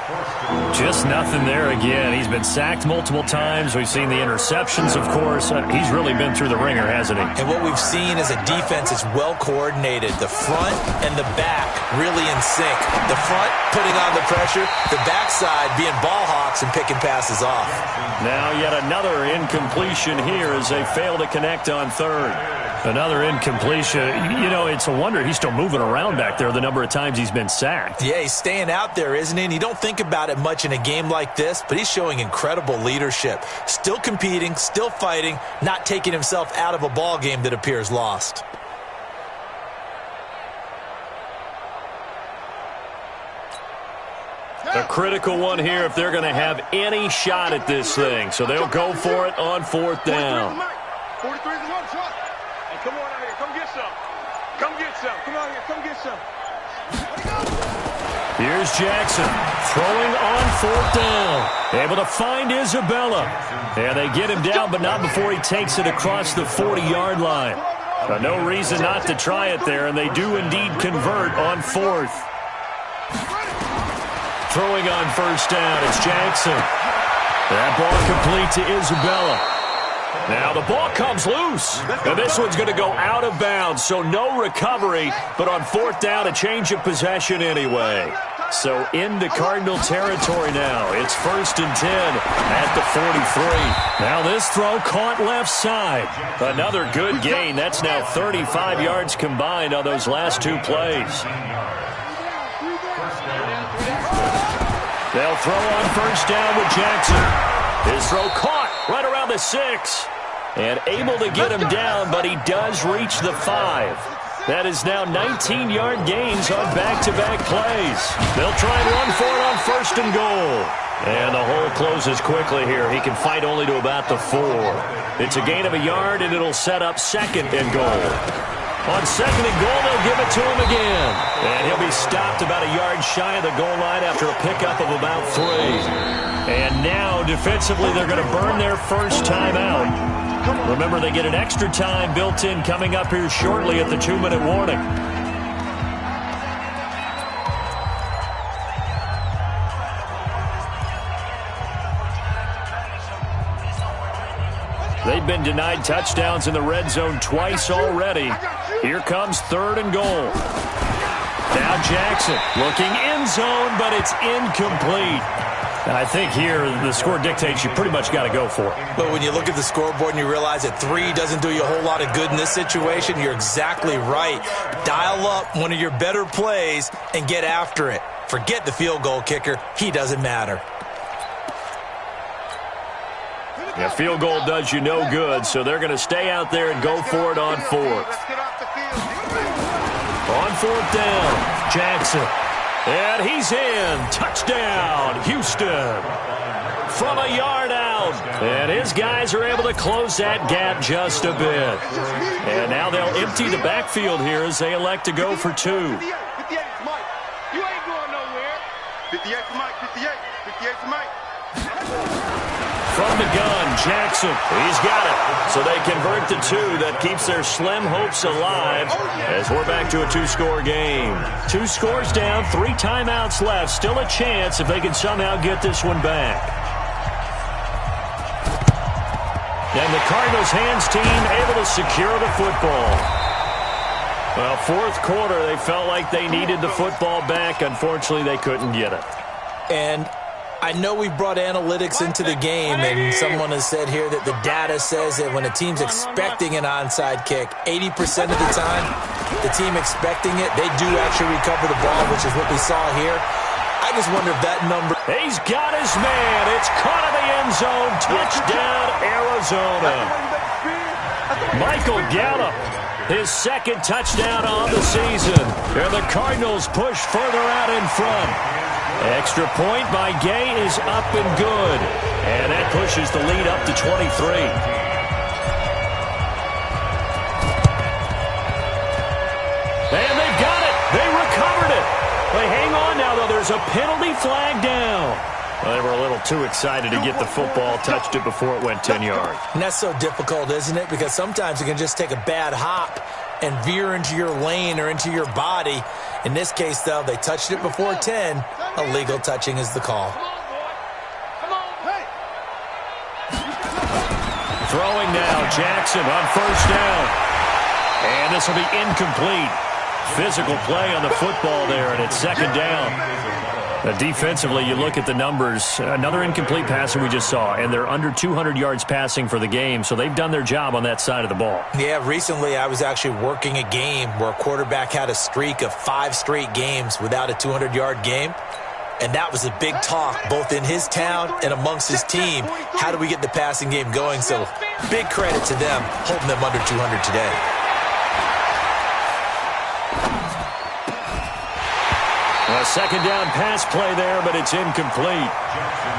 Just nothing there again. He's been sacked multiple times. We've seen the interceptions, of course. He's really been through the ringer, hasn't he? And what we've seen is a defense that's well coordinated. The front and the back really in sync. The front putting on the pressure, the backside being ball hawks and picking passes off. Now yet another incompletion here as they fail to connect on third. Another incompletion. You know, it's a wonder he's still moving around back there the number of times he's been sacked. Yeah, he's staying out there, isn't he? And you don't think about it much in a game like this, but he's showing incredible leadership. Still competing, still fighting, not taking himself out of a ball game that appears lost. A critical one here if they're going to have any shot at this thing. So they'll go for it on fourth down. 43 is the one shot. Hey, come on out here. Come get some. Come get some. Come out here. Come get some. Here's Jackson throwing on fourth down. Able to find Isabella. And they get him down, but not before he takes it across the 40-yard line. No reason not to try it there, and they do indeed convert on fourth. Throwing on first down, it's Jackson. That ball complete to Isabella. Now the ball comes loose. And this one's going to go out of bounds, so no recovery. But on fourth down, a change of possession anyway. So into Cardinal territory now. It's 1st and 10 at the 43. Now this throw caught left side. Another good gain. That's now 35 yards combined on those last two plays. They'll throw on first down with Jackson. His throw caught right around the 6. And able to get him down, but he does reach the 5. That is now 19-yard gains on back-to-back plays. They'll try and run for it on 1st and goal. And the hole closes quickly here. He can fight only to about the 4. It's a gain of a yard, and it'll set up 2nd and goal. On 2nd and goal, they'll give it to him again. And he'll be stopped about a yard shy of the goal line after a pickup of about 3. And now, defensively, they're going to burn their first time out. Remember, they get an extra time built in coming up here shortly at the 2-minute warning. They've been denied touchdowns in the red zone twice already. Here comes 3rd and goal. Now Jackson looking end zone, but it's incomplete. I think here the score dictates you pretty much got to go for it. But when you look at the scoreboard and you realize that 3 doesn't do you a whole lot of good in this situation, you're exactly right. Dial up one of your better plays and get after it. Forget the field goal kicker. He doesn't matter. Yeah, field goal does you no good, so they're going to stay out there and go for it on 4th. On 4th down, Jackson. And he's in. Touchdown, Houston. From a yard out. And his guys are able to close that gap just a bit. And now they'll empty the backfield here as they elect to go for 2. 58, Mike. You ain't going nowhere. 58 to Mike. 58. 58 to Mike. From the gun, Jackson. He's got it. So they convert to 2. That keeps their slim hopes alive as we're back to a 2-score game. 2 scores down, 3 timeouts left. Still a chance if they can somehow get this one back. And the Cardinals hands team able to secure the football. Well, 4th quarter, they felt like they needed the football back. Unfortunately, they couldn't get it. And I know we brought analytics into the game, and someone has said here that the data says that when a team's expecting an onside kick, 80% of the time, the team expecting it, they do actually recover the ball, which is what we saw here. I just wonder if that number... He's got his man. It's caught in the end zone. Touchdown, Arizona. Michael Gallup, his 2nd touchdown on the season. And the Cardinals push further out in front. Extra point by Gay is up and good. And that pushes the lead up to 23. And they've got it. They recovered it. They hang on now, though. There's a penalty flag down. Well, they were a little too excited to get the football, touched it before it went 10 yards. And that's so difficult, isn't it? Because sometimes it can just take a bad hop and veer into your lane or into your body. In this case, though, they touched it before 10. Illegal touching is the call. Throwing now, Jackson on first down. And this will be incomplete. Physical play on the football there, and it's second down. Defensively, you look at the numbers. Another incomplete passer we just saw, and they're under 200 yards passing for the game, so they've done their job on that side of the ball. Yeah, recently I was actually working a game where a quarterback had a streak of 5 straight games without a 200-yard game, and that was a big talk both in his town and amongst his team. How do we get the passing game going? So big credit to them holding them under 200 today. A second down pass play there, but it's incomplete.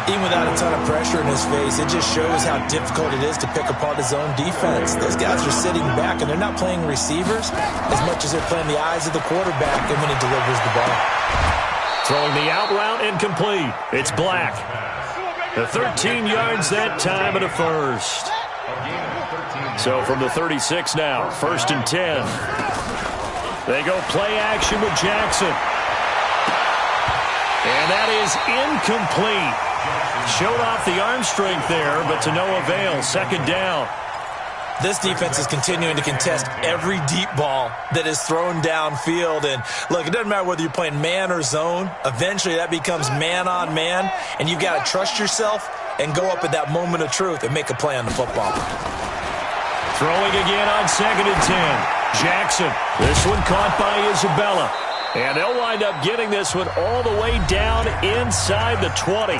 Even without a ton of pressure in his face, it just shows how difficult it is to pick apart his own defense. Those guys are sitting back, and they're not playing receivers as much as they're playing the eyes of the quarterback and when he delivers the ball. Throwing the out route, incomplete. It's Black. The 13 yards that time and a first. So from the 36 now, 1st and 10. They go play action with Jackson. And that is incomplete. Showed off the arm strength there, but to no avail. Second down. This defense is continuing to contest every deep ball that is thrown downfield. And, look, it doesn't matter whether you're playing man or zone. Eventually, that becomes man-on-man, and you've got to trust yourself and go up at that moment of truth and make a play on the football. Throwing again on 2nd and 10. Jackson. This one caught by Isabella. And they'll wind up getting this one all the way down inside the 20.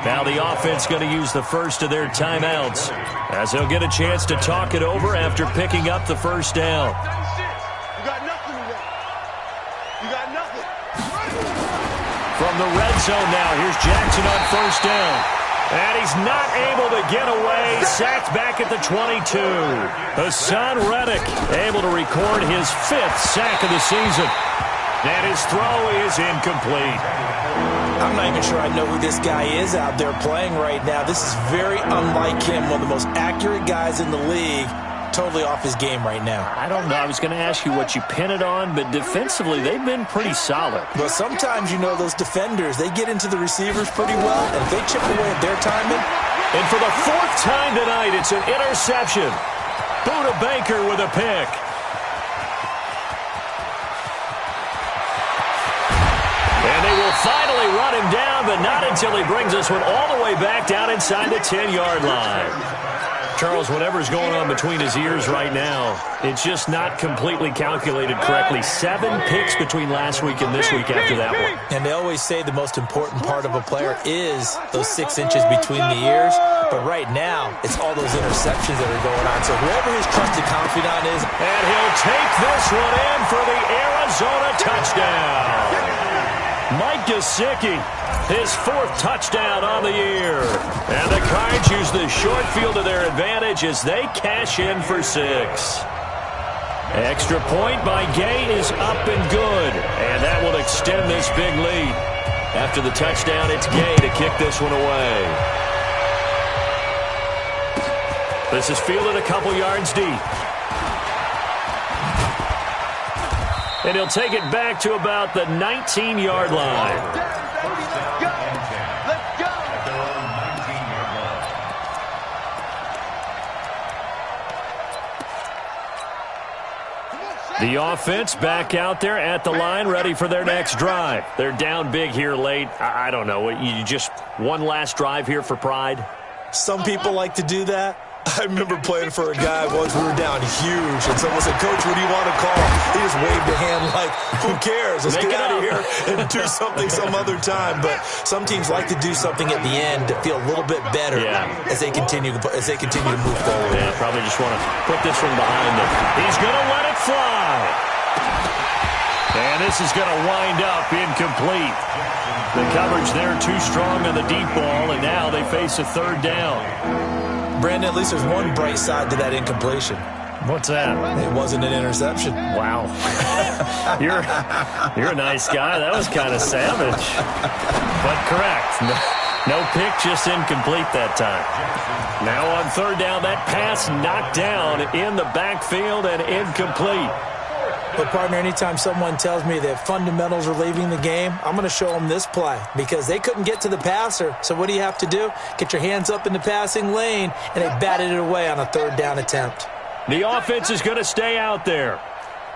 Now the offense going to use the first of their timeouts as they'll get a chance to talk it over after picking up the first down. You got nothing today. You got nothing. From the red zone now, here's Jackson on first down. And he's not able to get away. Sacked back at the 22. Hassan Reddick able to record his 5th sack of the season. And his throw is incomplete. I'm not even sure I know who this guy is out there playing right now. This is very unlike him, one of the most accurate guys in the league. Totally off his game right now. I don't know. I was going to ask you what you pin it on, but defensively, they've been pretty solid. Well, sometimes, you know, those defenders, they get into the receivers pretty well, and if they chip away at their timing. And for the 4th time tonight, it's an interception. Buda Baker with a pick. And they will finally run him down, but not until he brings this one all the way back down inside the 10-yard line. Charles, whatever's going on between his ears right now, it's just not completely calculated correctly. 7 picks between last week and this week after that one. And they always say the most important part of a player is those 6 inches between the ears. But right now, it's all those interceptions that are going on. So whoever his trusted confidant is. And he'll take this one in for the Arizona touchdown. Mike Gesicki, his 4th touchdown on the year. And the Cards use the short field to their advantage as they cash in for 6. Extra point by Gay is up and good. And that will extend this big lead. After the touchdown, it's Gay to kick this one away. This is fielded a couple yards deep. And he'll take it back to about the 19-yard line. Let's go. The offense back out there at the line, ready for their next drive. They're down big here late. I don't know. You just one last drive here for pride? Some people like to do that. I remember playing for a guy once. We were down huge, and someone said, "Coach, what do you want to call?" He just waved a hand like, "Who cares? Let's get out of here and do something some other time." But some teams like to do something at the end to feel a little bit better as they continue to move forward. Yeah, probably just want to put this one behind them. He's going to let it fly. And this is going to wind up incomplete. The coverage there too strong on the deep ball, and now they face a 3rd down. Brandon, at least there's one bright side to that incompletion. What's that? It wasn't an interception. Wow. You're a nice guy. That was kind of savage. But correct. No pick, just incomplete that time. Now on third down, that pass knocked down in the backfield and incomplete. But, partner, anytime someone tells me that fundamentals are leaving the game, I'm going to show them this play because they couldn't get to the passer. So what do you have to do? Get your hands up in the passing lane, and they batted it away on a third down attempt. The offense is going to stay out there.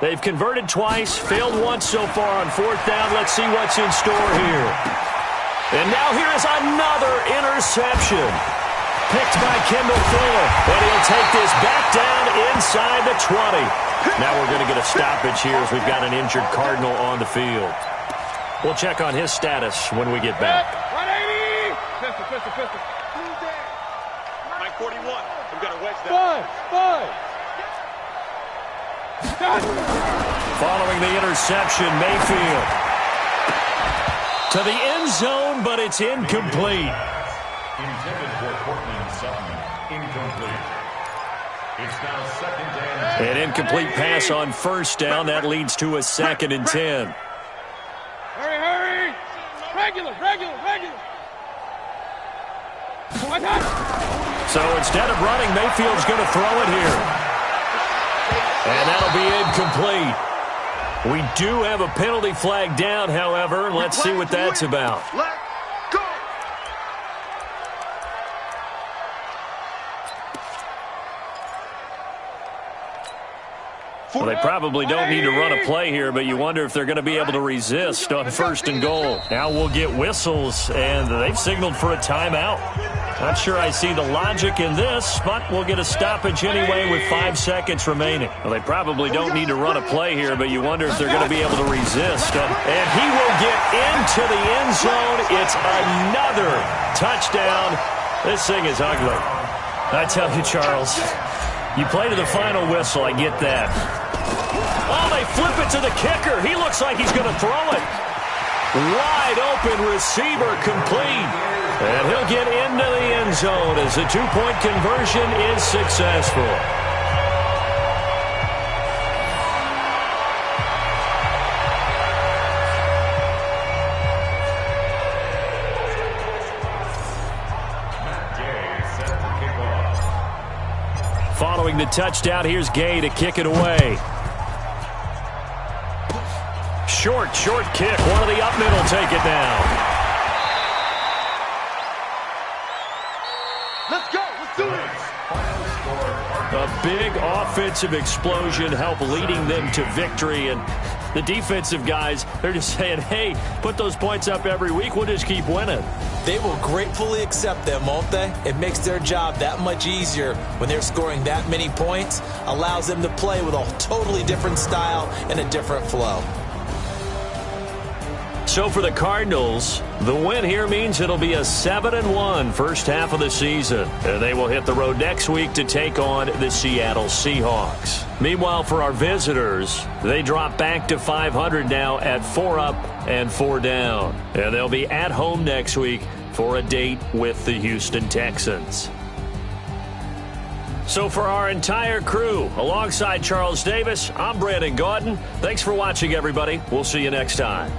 They've converted twice, failed once so far on fourth down. Let's see what's in store here. And now here is another interception. Picked by Kendall Fuller. And he'll take this back down inside the 20. Now we're going to get a stoppage here as we've got an injured Cardinal on the field. We'll check on his status when we get back. 180! Pistol. Mike 41. We've got a wedge down. Five. Following the interception, Mayfield to the end zone, but it's incomplete. Intended for Cortland Sutton. Incomplete. It's now second and 10. An incomplete pass on first down. That leads to a 2nd and 10. Hurry! Regular! So instead of running, Mayfield's going to throw it here. And that'll be incomplete. We do have a penalty flag down, however. Let's see what that's about. Let go! Well, they probably don't need to run a play here, but you wonder if they're going to be able to resist on 1st and goal. Now we'll get whistles, and they've signaled for a timeout. Not sure I see the logic in this, but we'll get a stoppage anyway with 5 seconds remaining. Well, they probably don't need to run a play here, but you wonder if they're going to be able to resist. And he will get into the end zone. It's another touchdown. This thing is ugly. I tell you, Charles, you play to the final whistle, I get that. Oh, they flip it to the kicker. He looks like he's going to throw it. Wide open receiver complete. And he'll get into the end zone as the 2-point conversion is successful. Following the touchdown, here's Gay to kick it away. Short kick. One of the up middle take it now. Let's go! Let's do this! A big offensive explosion helped leading them to victory. And the defensive guys, they're just saying, hey, put those points up every week. We'll just keep winning. They will gratefully accept them, won't they? It makes their job that much easier when they're scoring that many points. Allows them to play with a totally different style and a different flow. So for the Cardinals, the win here means it'll be a 7-1 first half of the season. And they will hit the road next week to take on the Seattle Seahawks. Meanwhile, for our visitors, they drop back to 500 now at 4 up and 4 down. And they'll be at home next week for a date with the Houston Texans. So for our entire crew, alongside Charles Davis, I'm Brandon Gaudin. Thanks for watching, everybody. We'll see you next time.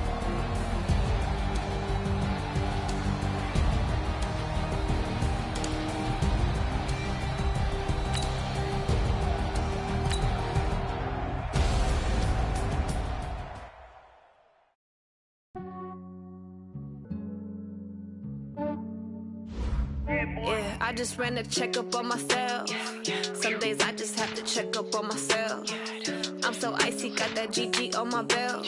Yeah, I just ran a checkup on myself. Some days I just have to check up on myself. I'm so icy, got that GG on my belt.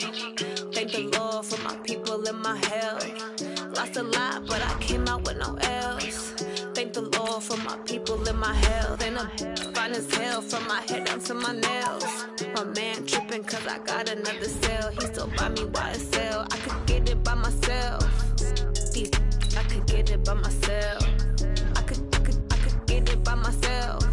Thank the Lord for my people and my health. Lost a lot, but I came out with no L's. Thank the Lord for my people and my health. And I'm fine as hell from my head down to my nails. My man tripping cause I got another cell. He still buy me YSL. I could get it by myself. I could get it by myself. I could get it by myself.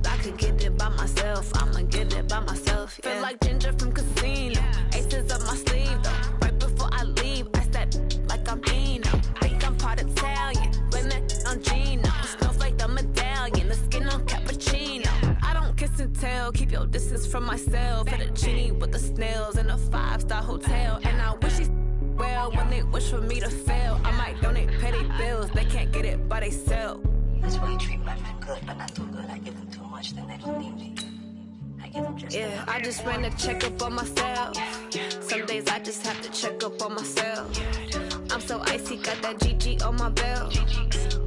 I could get it by myself. I'ma get it by myself. Yeah. Feel like Ginger from Casino. Aces up my sleeve though. Right before I leave, I step like I'm Dino. Think I'm part Italian. Blame that on Gino. Smells like the medallion. The skin on cappuccino. I don't kiss and tell. Keep your distance from myself. Fettuccine with the snails in a 5-star hotel. And I wish well. When they wish for me to fail, I might donate petty bills. They can't get it by they sell. That's why I treat women good, but not too good. I give them too much, then they don't need me. I give them just enough. I just ran a checkup on myself. Some days I just have to check up on myself. I'm so icy, got that GG on my belt.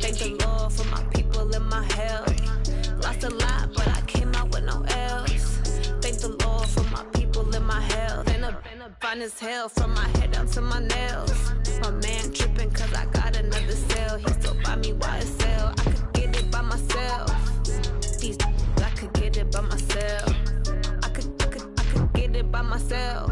Thank the Lord for my people in my health. Lost a lot, but I came out with no L's. Thank the Lord for my people in my health. And a fine as hell from my head down to my nails. My man tripping cause I got another sale. He still buy me YSL. I could get it by myself. These I could get it by myself. I could get it by myself.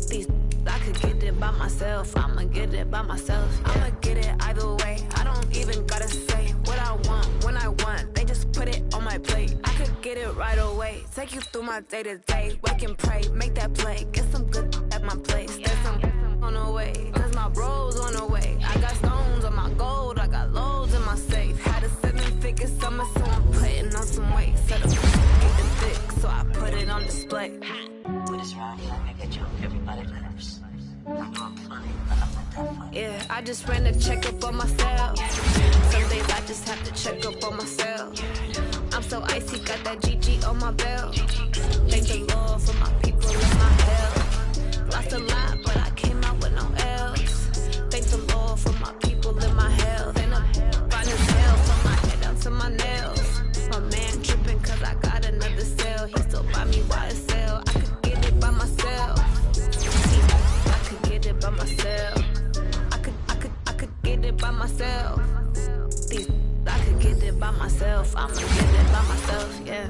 These I could get it by myself. I'ma get it by myself. I'ma get it either way. I don't even gotta say what I want when I want. They just put it on my plate. I could get it right away. Take you through my day to day. Wake and pray, make that play. Get some good at my place. There's some on the way. Cause my bro's on the way. I got stones on my gold. I got loads in my safe. Had a 7-figure summer, so I'm putting on some weight. Said I'm getting thick, so I put it on display. With this round, I get you. Everybody laughs. I know I'm funny, but I'm not that funny. Yeah, I just ran a checkup on myself. Some days I just have to check up on myself. I'm so icy, got that GG on my belt. Thank the Lord for my people in my health. Lost a lot, but I came out with no L's. Thank the Lord for my people in my health. And I'm fine as hell from my head down to my nails. My man tripping cause I got another sale. He still buy me YSL. I could get it by myself. I could get it by myself. I could get it by myself. These I could get it by myself. I'ma get it by myself, yeah.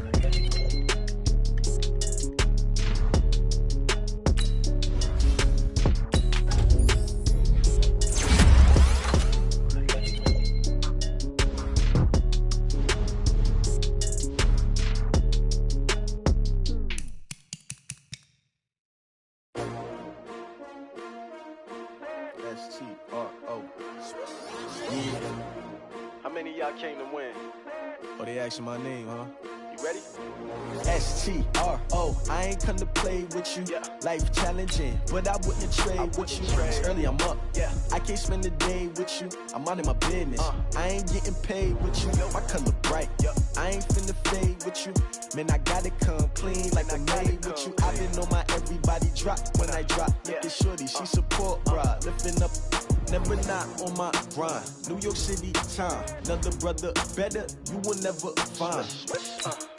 S-T-R-O. Yeah. How many of y'all came to win? Oh, they asking my name, huh? You ready? S-T-R-O. I ain't come to play with you. Yeah. Life challenging, but I wouldn't trade with you. It's early, I'm up. Yeah. I can't spend the day with you. I'm minding my business. I ain't getting paid with you. My color bright. I ain't finna fade with you. Man, I gotta come clean like I made with you. I've been on my everybody drop when I drop. Look at shorty, she support, bruh. Lifting up. Never not on my grind. New York City time. Another brother better, you will never find.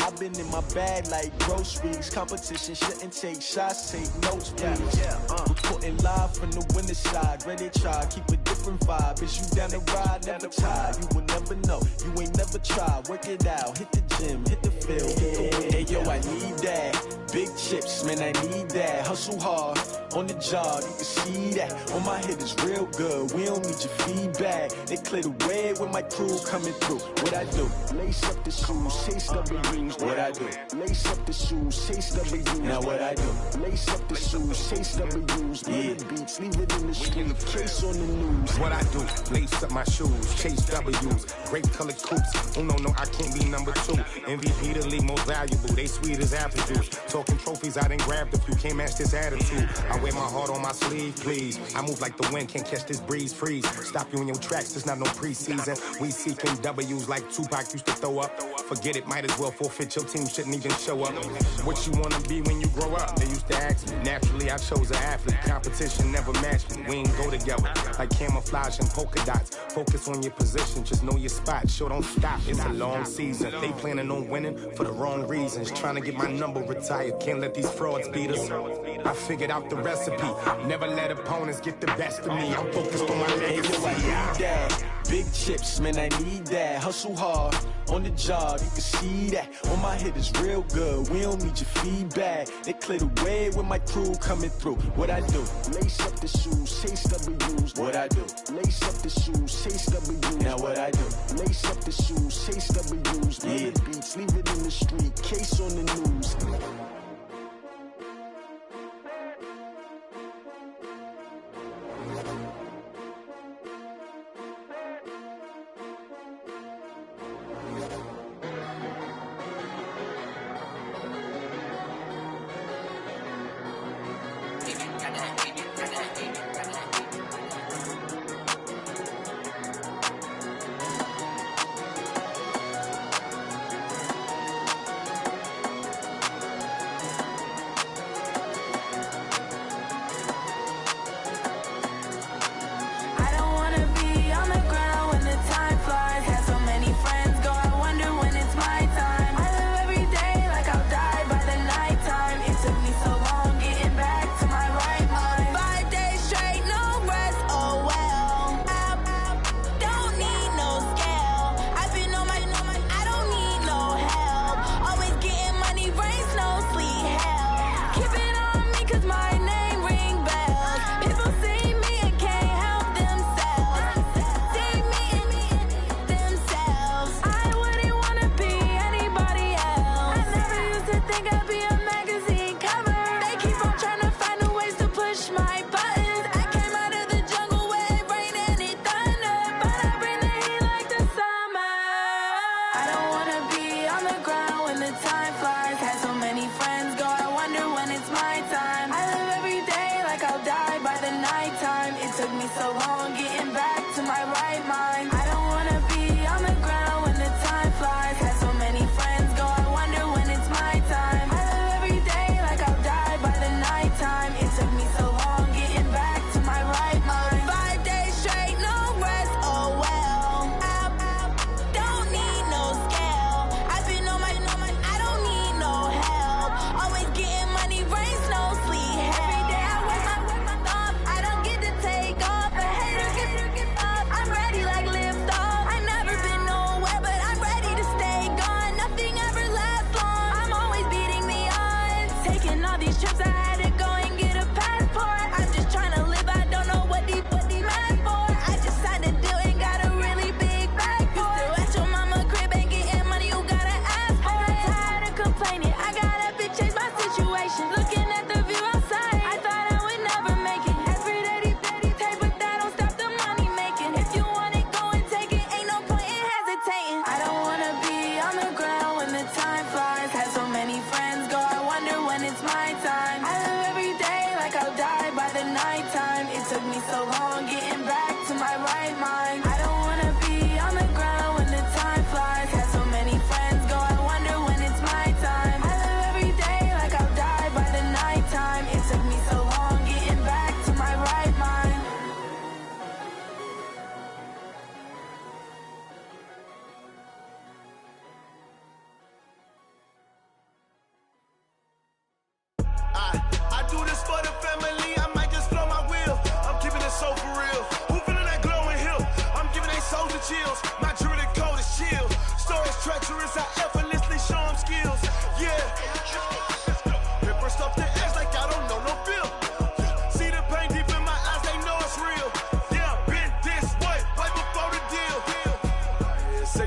I've been in my bag like groceries. Competition shouldn't take shots, take notes, please. Reporting live from the winter side. Ready to try, keep a different vibe. Is you down the ride, never tired. You will never know, you ain't never tried. Work it out, hit the gym, hit the field, hit the wind. Hey yo, I need that. Big chips, man, I need that. Hustle hard, on the job, you can see that. On my head is real good, we don't need your feedback. They clear the way with my crew coming through. What I do? Lace up the shoes, chase W's. What I do? Lace up the shoes, chase W's. Now what I do? Lace up the shoes, chase W's. Yeah. Beats, leave it in the street, case on the news. What I do? Lace up my shoes, chase W's. Great colored coops. Oh no, I can't be number 2. MVP the league most valuable. They sweet as apple juice. Talking trophies, I didn't grab the few. Can't match this attitude. I wear my heart on my sleeve, please. I move like the wind, can't catch this breeze, freeze. Stop you in your tracks, there's not no preseason. We seeking W's like Tupac used to throw up. Forget it, might as well forfeit. Your team shouldn't even show up. What you wanna be when you grow up? They used to ask me. Naturally, I chose an athlete. Competition never matched me. We ain't go together like camouflage and polka dots. Focus on your position, just know your spot. Sure, don't stop. It's a long season. They planning on winning for the wrong reasons. Trying to get my number retired. Can't let these frauds beat us. I figured out the recipe. Never let opponents get the best of me. I'm focused on my legacy. Hey, yo, I need that. Big chips, man, I need that. Hustle hard, on the job, you can see that. On my head is real good, we don't need your feedback. They clear the way with my crew coming through. What I do? Lace up the shoes, chase W's. What I do? Lace up the shoes, chase W's. Now what I do? Lace up the shoes, chase W's. Yeah. Beats, leave it in the street, case on the news.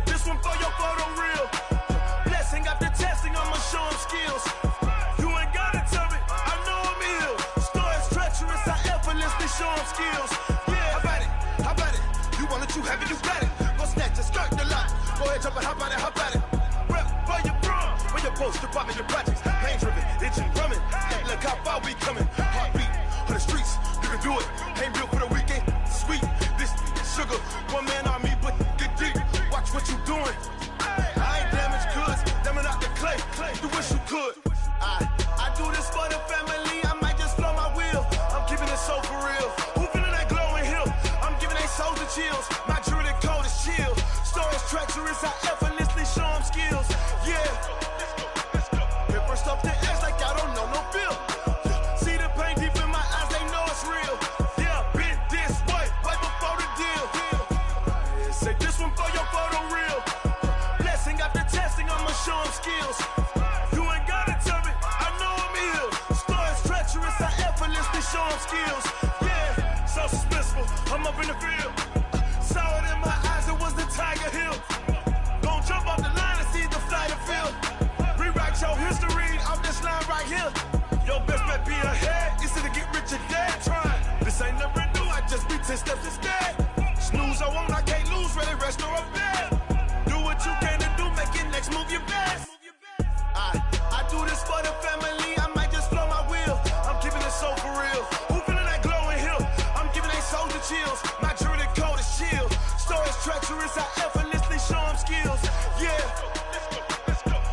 Say this one for your photo reel. Blessing after testing, I'ma show them skills. You ain't gotta tell me, I know I'm ill. Stories treacherous, I effortlessly show them skills. Yeah, how about it? You want it, you have it, you got it. Go snatch it, skirt the lot. Go ahead, jump it, how about it? Rep where you from? Where you post to pop in your projects? Pain driven, itching, drumming. Hey, look how far we coming. Heartbeat on the streets, you can do it. Ain't built for the weekend, sweet. This sugar, one man army, but get deep. Watch what you doing. I ain't damaged goods, damn out the clay. You wish you could. I do this for the family. I might just blow my wheel. I'm keeping it so for real. Who feeling that glowing hill? I'm giving they souls the chills. My jewelry code is chill. Stories treacherous, I effortlessly show them skills. Yeah. Paper stuff the edge like I don't know no feel. See the pain deep in my eyes, they know it's real. Yeah, been this way, right before the deal. Say this one for your photo reel. Blessing after testing, I'ma show them skills. You ain't gotta tell me, I know I'm ill. Stories treacherous, I effortlessly show them skills. Yeah, so suspenseful, I'm up in the field. Saw it in my eyes, it was the Tiger Hill. Gon' jump off the line and see the flight of field. Rewrite your history off this line right here. Your best bet be ahead, it's to get rich or dead. Trying, this ain't never new, I just be 10 steps instead. Snooze, I won't, I can't lose, ready, rest or I'm dead. Do what you can to do, make your next move your best. I do this for the family, I might just blow my wheel. I'm keeping it so for real. Who feeling that glowing hill? I'm giving they souls the chills. My jewelry code is chill. Stories treacherous, I effortlessly show them skills. Yeah.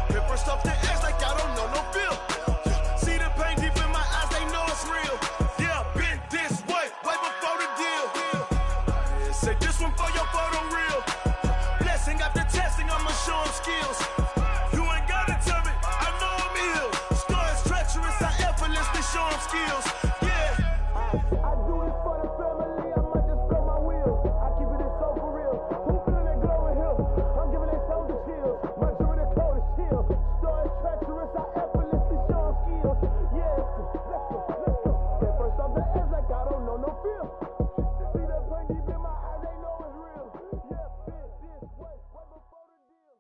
Paper stuff the edge like I don't know no feel. See the pain deep in my eyes, they know it's real. Yeah, been this way, way before the deal. Say this one for your photo reel. Blessing after testing, I'ma show them skills. You ain't gotta tell me, I know I'm ill. Stories treacherous, I effortlessly show them skills. Yeah. I do this for the family, I might just blow my wheel. I keep it so for real. Who feeling that glowing hill? I'm giving they souls the chills. My jewelry code is chill. Stories treacherous, I effortlessly show them skills. Yeah, let's go. First off the edge like I don't know no feel. See that pain deep in my eyes, they know it's real. Yeah, been this way, right before the deal.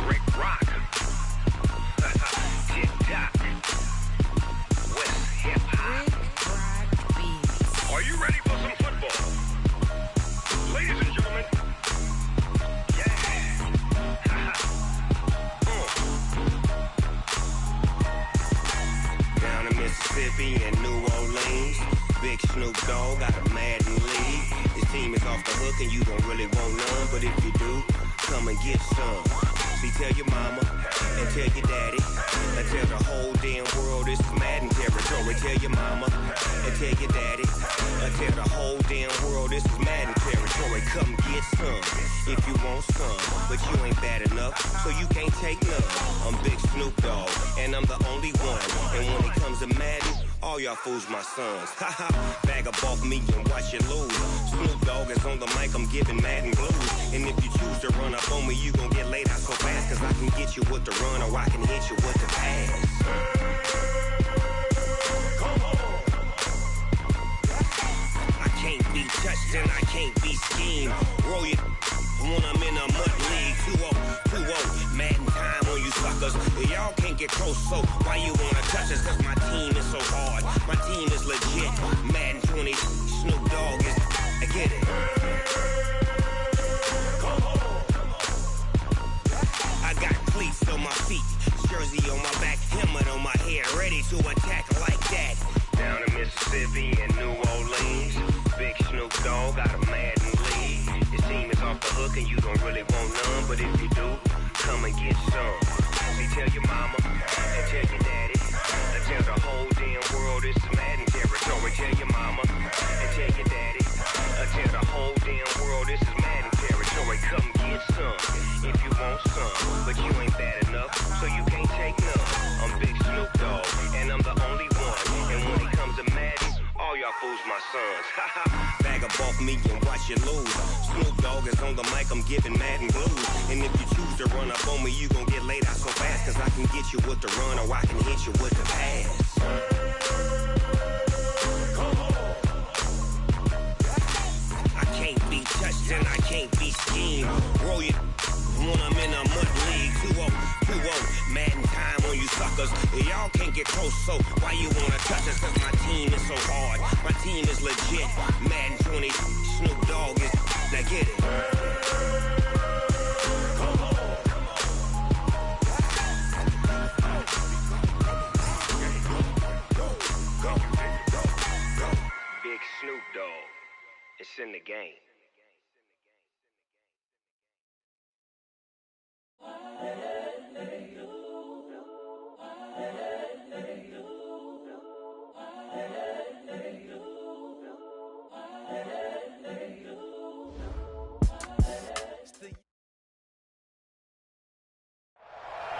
Rick Rock. Tick-tock. West hip-hop. Are you ready for some football? Ladies and gentlemen. Yeah. Down in Mississippi and New Orleans, Big Snoop Dogg got a Madden league. His team is off the hook and you don't really want none, but if you do, come and get some. See, tell your mama and tell your daddy and tell the whole damn world this is Madden territory. Tell your mama and tell your daddy and tell the whole damn world this is Madden territory. Come get some if you want some, but you ain't bad enough, so you can't take none. I'm Big Snoop Dogg and I'm the only one, and when it comes to Madden, all y'all fools my sons. Haha, bag up off me and watch you lose. Snoop Dogg is on the mic, I'm giving Madden blues. And if you choose to run up on me, you gon' get laid out so fast, cause I can get you with the run or I can hit you with the pass. Come on. I can't be touched and I can't be schemed. Roll you when I'm in a mud league. 2-0, Madden time on you suckers. Y'all can't get close, so why you wanna touch us? Cause my team is so hard, my team is legit. Madden 20, Snoop Dogg is, I get it. I got cleats on my feet, jersey on my back, helmet on my head, ready to attack like that. Down in Mississippi and New Orleans, Big Snoop Dogg got a Madden league. His team is off the hook and you don't really want none, but if you do, come and get some. See, tell your mama and tell your daddy and tell the whole damn world this is Madden territory. Tell your mama and tell your daddy and tell the whole damn world this is Madden territory. Come get some if you want some, but you ain't bad enough, so you can't take none. I'm Big Snoop Dogg and I'm the only one, and when it comes to Madden, all y'all fools my sons. Bag up off me and watch you lose. Snoop Dogg is on the mic, I'm giving Madden blues. And if you choose to run up on me, you gon' get laid out so fast, cause I can get you with the run or I can hit you with the pass. Come on. I plays and I can't be schemed. Roll you when I'm in a mud league. 2-0, Madden time on you suckers. Y'all can't get close, so why you wanna touch us? Cause my team is so hard. My team is legit. Madden 20, Snoop Dogg is. Now get it. Big Snoop Dogg. It's in the game.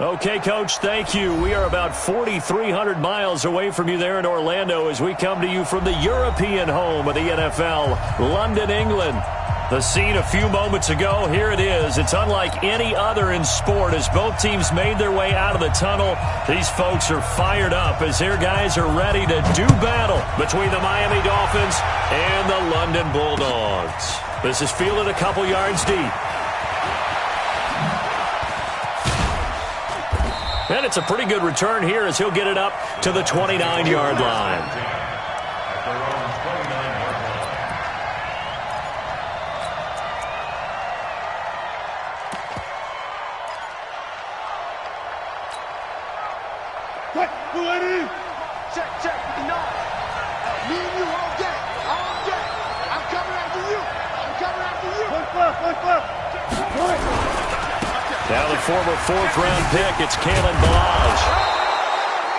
Okay, Coach, thank you. We are about 4,300 miles away from you there in Orlando as we come to you from the European home of the NFL, London, England. The scene a few moments ago, here it is. It's unlike any other in sport as both teams made their way out of the tunnel. These folks are fired up as their guys are ready to do battle between the Miami Dolphins and the London Bulldogs. This is fielded a couple yards deep. And it's a pretty good return here as he'll get it up to the 29-yard line. Check. No. Me and you all day. All day. I'm coming after you. Now the former fourth-round pick, it's Kalen Balaj.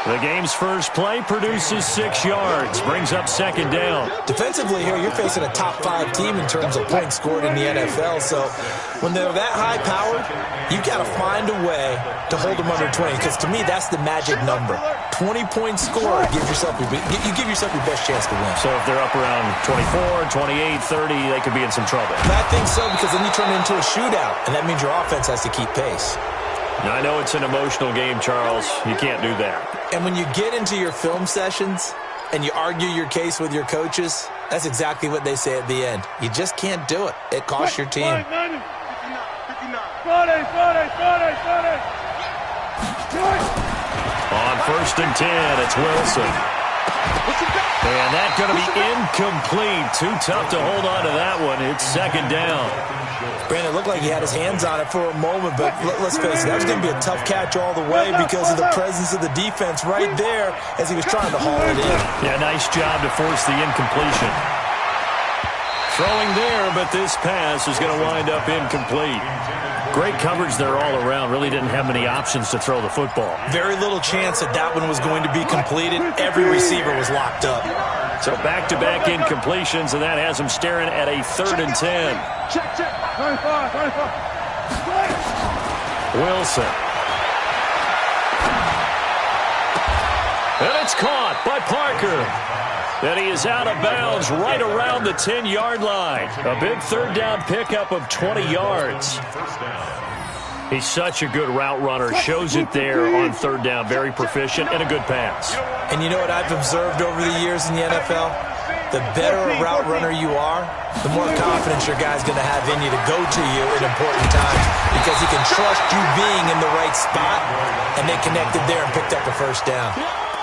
The game's first play produces 6 yards, brings up second down. Defensively here, you're facing a top-5 team in terms of points scored in the NFL, so when they're that high-powered, you've got to find a way to hold them under 20, because to me, that's the magic number. 20-point score, you give yourself your best chance to win. So if they're up around 24, 28, 30, they could be in some trouble. I think so, because then you turn it into a shootout, and that means your offense has to keep pace. Now, I know it's an emotional game, Charles. You can't do that. And when you get into your film sessions and you argue your case with your coaches, that's exactly what they say at the end. You just can't do it. It costs your team. 59. On 1st and 10, it's Wilson. And that's going to be incomplete. Too tough to hold on to that one. It's second down. Brandon, it looked like he had his hands on it for a moment, but let's face it, that was going to be a tough catch all the way because of the presence of the defense right there as he was trying to haul it in. Yeah, nice job to force the incompletion. Throwing there, but this pass is going to wind up incomplete. Great coverage there all around. Really didn't have many options to throw the football. Very little chance that that one was going to be completed. Every receiver was locked up. So back-to-back incompletions, and that has him staring at a 3rd and 10. Check. 25. Wilson. And it's caught by Parker. And he is out of bounds right around the 10-yard line. A big 3rd down pickup of 20 yards. He's such a good route runner. Shows it there on 3rd down. Very proficient and a good pass. And you know what I've observed over the years in the NFL? The better a route runner you are, the more confidence your guy's going to have in you to go to you in important times because he can trust you being in the right spot, and they connected there and picked up a 1st down.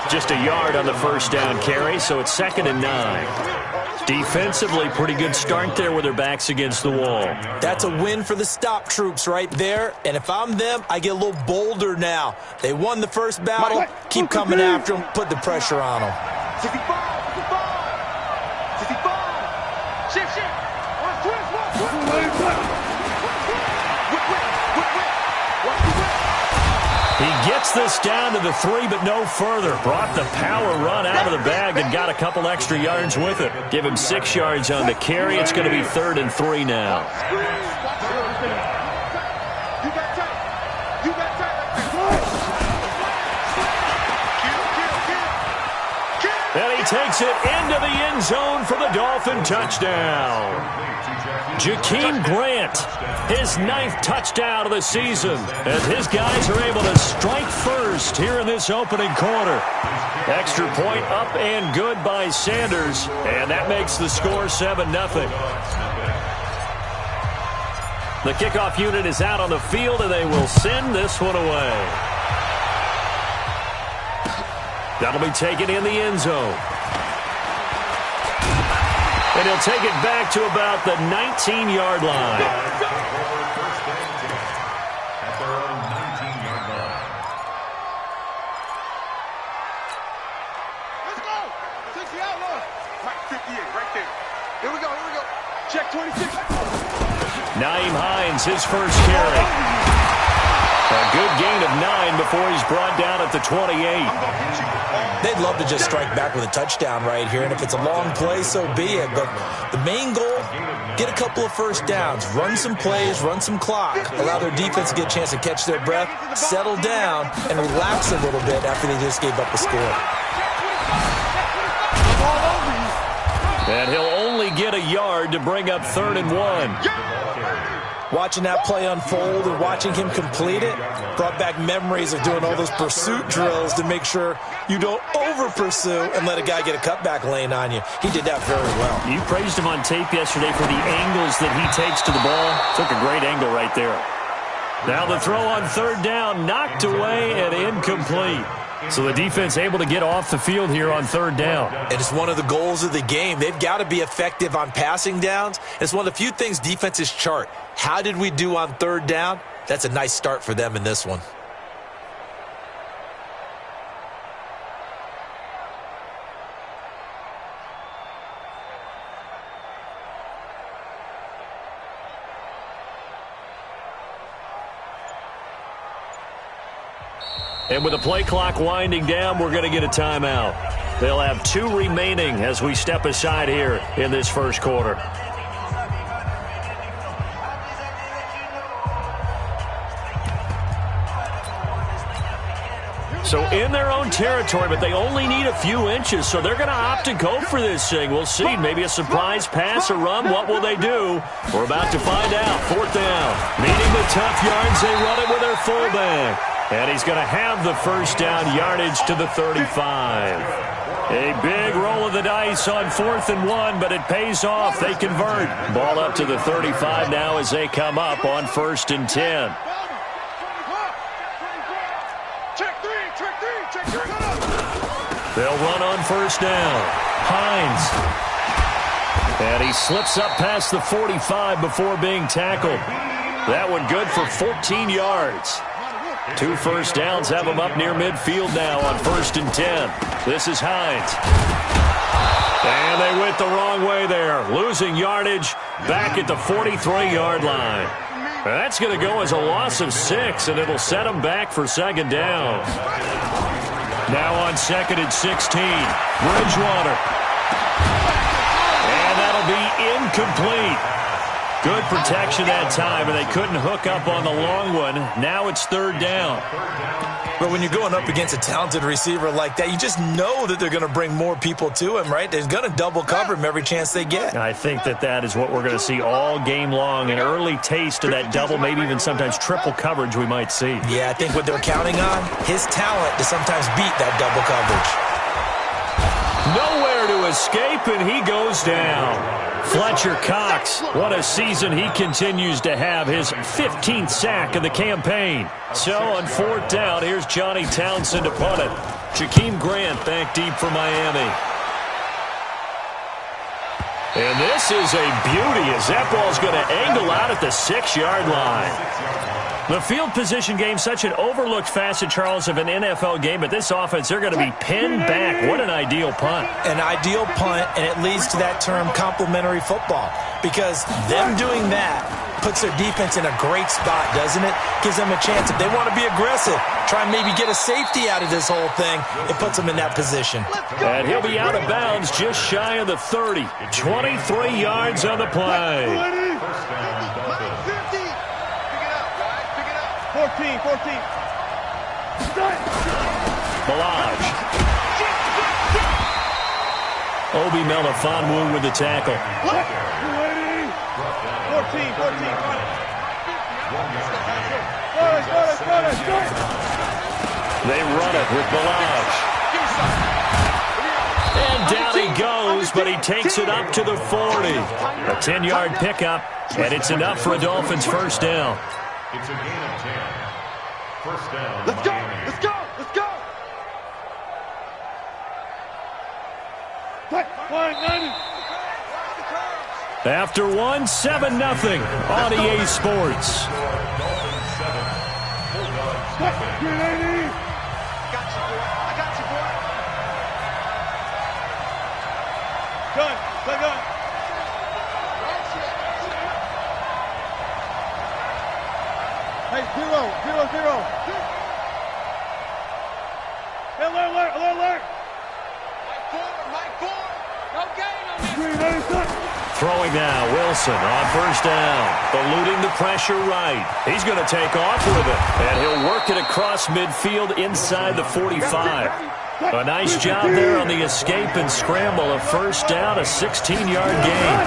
Just a yard on the 1st down carry, so it's 2nd and 9. Defensively, pretty good start there with their backs against the wall. That's a win for the stop troops right there, and if I'm them, I get a little bolder now. They won the first battle, keep coming after them, put the pressure on them. 65. Shift. He gets this down to the 3, but no further. Brought the power run out of the bag and got a couple extra yards with it. Give him 6 yards on the carry. It's going to be 3rd and 3 now. And he takes it into the end zone for the Dolphin touchdown. Jakeem Grant, his 9th touchdown of the season, as his guys are able to strike first here in this opening quarter. Extra point up and good by Sanders, and that makes the score 7-0. The kickoff unit is out on the field, and they will send this one away. That'll be taken in the end zone. And he'll take it back to about the 19-yard line. At their own 19-yard line. Let's go. 60 outlaws. Mike 58 right there. Here we go. Check 26. Naeem Hines, his first carry. A good gain of 9 before he's brought down at the 28. They'd love to just strike back with a touchdown right here, and if it's a long play, so be it. But the main goal, get a couple of first downs, run some plays, run some clock, allow their defense to get a chance to catch their breath, settle down, and relax a little bit after they just gave up a score. And he'll only get a yard to bring up 3rd and 1. Watching that play unfold and watching him complete it brought back memories of doing all those pursuit drills to make sure you don't over-pursue and let a guy get a cutback lane on you. He did that very well. You praised him on tape yesterday for the angles that he takes to the ball. Took a great angle right there. Now the throw on 3rd down, knocked away and incomplete. So the defense able to get off the field here on 3rd down. And it's one of the goals of the game. They've got to be effective on passing downs. It's one of the few things defenses chart. How did we do on 3rd down? That's a nice start for them in this one. And with the play clock winding down, we're going to get a timeout. They'll have 2 remaining as we step aside here in this first quarter. So in their own territory, but they only need a few inches, so they're going to opt to go for this thing. We'll see. Maybe a surprise pass or run. What will they do? We're about to find out. 4th down. Needing the tough yards, they run it with their fullback. And he's going to have the first down yardage to the 35. A big roll of the dice on 4th and 1, but it pays off. They convert. Ball up to the 35 now as they come up on 1st and 10. They'll run on 1st down. Hines. And he slips up past the 45 before being tackled. That one good for 14 yards. 2 first downs have him up near midfield now on 1st and 10. This is Hines. And they went the wrong way there. Losing yardage back at the 43-yard line. That's going to go as a loss of 6, and it'll set them back for 2nd down. Now on 2nd and 16. Bridgewater. And that'll be incomplete. Good protection that time, and they couldn't hook up on the long one. Now it's 3rd down. But when you're going up against a talented receiver like that, you just know that they're going to bring more people to him, right? They're going to double cover him every chance they get. I think that is what we're going to see all game long. An early taste of that double, maybe even sometimes triple coverage we might see. Yeah, I think what they're counting on, his talent to sometimes beat that double coverage. Nowhere to escape, and he goes down. Fletcher Cox, what a season he continues to have, his 15th sack of the campaign. So on 4th down, here's Johnny Townsend to punt it. Jakeem Grant back deep for Miami. And this is a beauty as that ball's going to angle out at the 6-yard line. The field position game, such an overlooked facet, Charles, of an NFL game, but this offense, they're going to be pinned back. What an ideal punt. An ideal punt, and it leads to that term complementary football, because them doing that puts their defense in a great spot, doesn't it? Gives them a chance. If they want to be aggressive, try and maybe get a safety out of this whole thing, it puts them in that position. And he'll be out of bounds just shy of the 30. 23 yards on the play. 14. Balaj. Obi Melifonwu with the tackle. 14. They run it with Balaj. And down he goes, but he takes it up to the 40. A 10-yard pickup. And it's enough for a Dolphins first down. It's a gain of 10. First down, Let's go! Miami. Let's go! Let's go! After 1, 7-0 on EA Sports. Dolphins 7. Bulldogs 7. I got you, boy. I got you, boy. Gun. Play gun. Hey, 0-0-0. Hey, alert. Mike 4. No gain on this. Throwing now, Wilson on first down. Eluding the pressure right. He's going to take off with it. And he'll work it across midfield inside the 45. A nice job there on the escape and scramble. A first down, a 16-yard gain.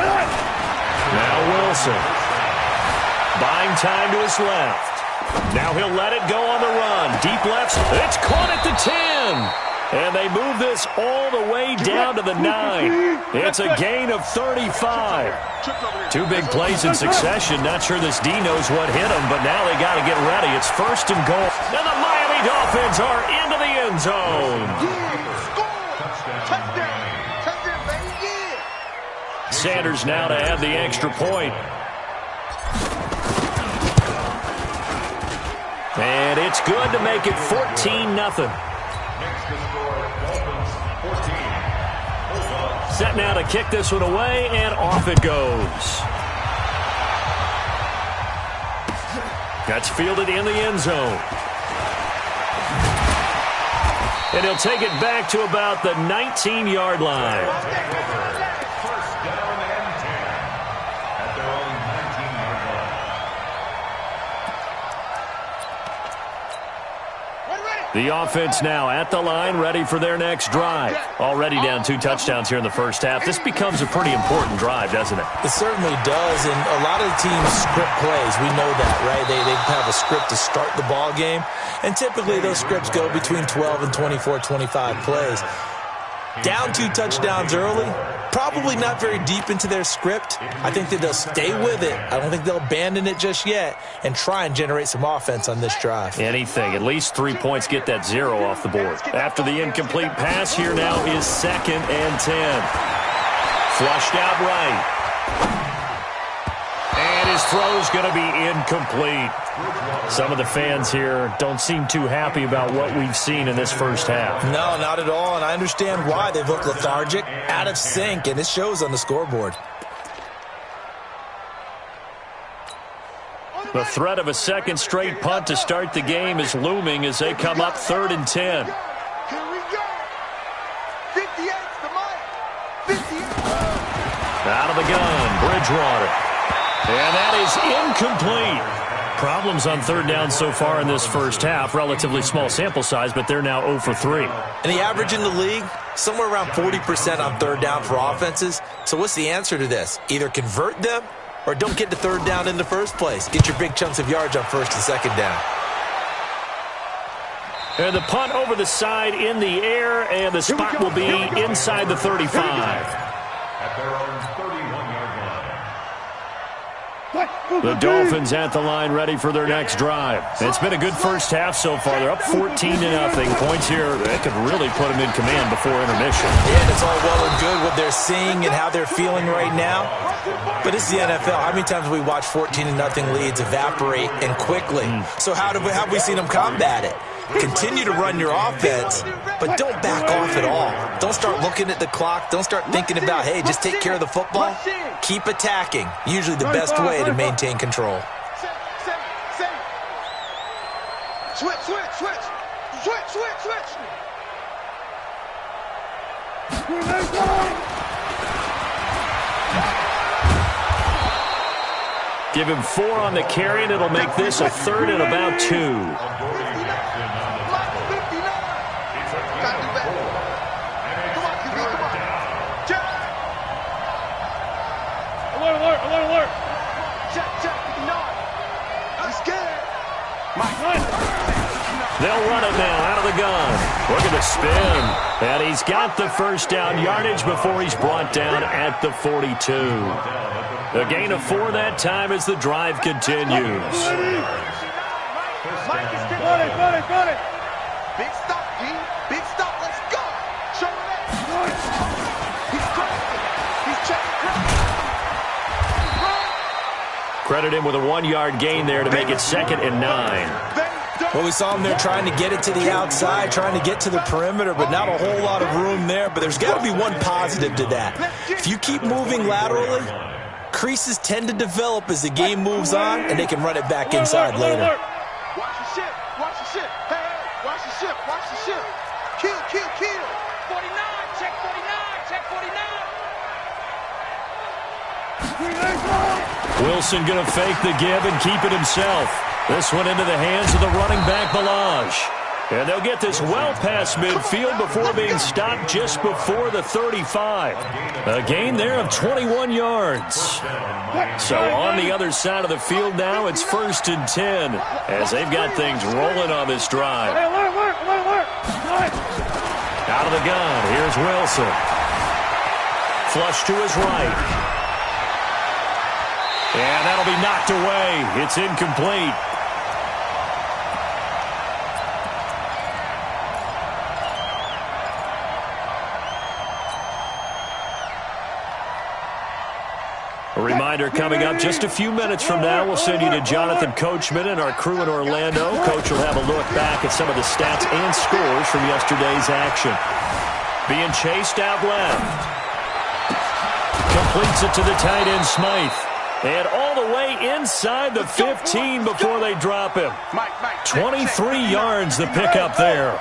Now Wilson. Buying time to his left. Now he'll let it go on the run. Deep left. It's caught at the 10. And they move this all the way down to the 9. It's a gain of 35. 2 big plays in succession. Not sure this D knows what hit him, but now they got to get ready. It's first and goal. And the Miami Dolphins are into the end zone. Touchdown, baby. Yeah. Sanders now to add the extra point. And it's good to make it 14-0. Next to score, Dolphins 14. Bulldogs. Set now to kick this one away, and off it goes. That's fielded in the end zone. And he'll take it back to about the 19-yard line. First down and 10 at their own 19-yard line. The offense now at the line, ready for their next drive. Already down 2 touchdowns here in the first half. This becomes a pretty important drive, doesn't it? It certainly does, and a lot of the teams script plays. We know that, right? They have a script to start the ball game, and typically those scripts go between 12 and 24, 25 plays. Down 2 touchdowns early, probably not very deep into their script. I think that they'll stay with it. I don't think they'll abandon it just yet and try and generate some offense on this drive. Anything. At least 3 points, get that 0 off the board. After the incomplete pass, here now is 2nd and 10. Flushed out right. And his throw's going to be incomplete. Some of the fans here don't seem too happy about what we've seen in this first half. No, not at all, and I understand why. They've looked lethargic, out of sync, and it shows on the scoreboard. The threat of a second straight punt to start the game is looming as they come up 3rd and 10. Here we go. 58's the mic. 58. Out of the gun, Bridgewater. And that is incomplete. Problems on 3rd down so far in this first half. Relatively small sample size, but they're now 0 for 3. And the average in the league, somewhere around 40% on 3rd down for offenses. So what's the answer to this? Either convert them or don't get to 3rd down in the first place. Get your big chunks of yards on 1st and 2nd down. And the punt over the side in the air, and the spot will be inside the 35. At their own 31-yard line. The Dolphins at the line, ready for their next drive. It's been a good first half so far. They're up 14-0. Points here that could really put them in command before intermission. Yeah, and it's all well and good what they're seeing and how they're feeling right now. But it's the NFL. How many times have we watched 14-0 leads evaporate and quickly? So how have we seen them combat it? Continue to run your offense, but don't back off at all. Don't start looking at the clock. Don't start thinking about, hey, just take care of the football. Keep attacking. Usually the best way to maintain control. Switch. Give him 4 on the carry, and it'll make this a 3rd and about 2. Alert. Check. No. I'm scared. They'll run it now out of the gun. Look at the spin. And he's got the first down yardage before he's brought down at the 42. A gain of 4 that time as the drive continues. Mike is got it. Big stop, D. Big stop. Let's go. Show him that. He's crazy. He's checking crazy. Credit him with a 1-yard gain there to make it 2nd and 9. Well, we saw him there trying to get it to the outside, trying to get to the perimeter, but not a whole lot of room there. But there's got to be one positive to that. If you keep moving laterally, creases tend to develop as the game moves on, and they can run it back inside later. Watch the ship. Watch the ship. Hey, watch the ship. Watch the ship. Kill. 49. Check 49. Check 49. Wilson going to fake the give and keep it himself. This one into the hands of the running back, Balaj. And they'll get this well past midfield before being stopped just before the 35. A gain there of 21 yards. So on the other side of the field now, it's 1st and 10 as they've got things rolling on this drive. Out of the gun, here's Wilson. Flush to his right. And that'll be knocked away. It's incomplete. A reminder coming up just a few minutes from now, we'll send you to Jonathan Coachman and our crew in Orlando. Coach will have a look back at some of the stats and scores from yesterday's action. Being chased out left. Completes it to the tight end, Smythe. And all the way inside the 15 before they drop him. 23 yards the pickup there.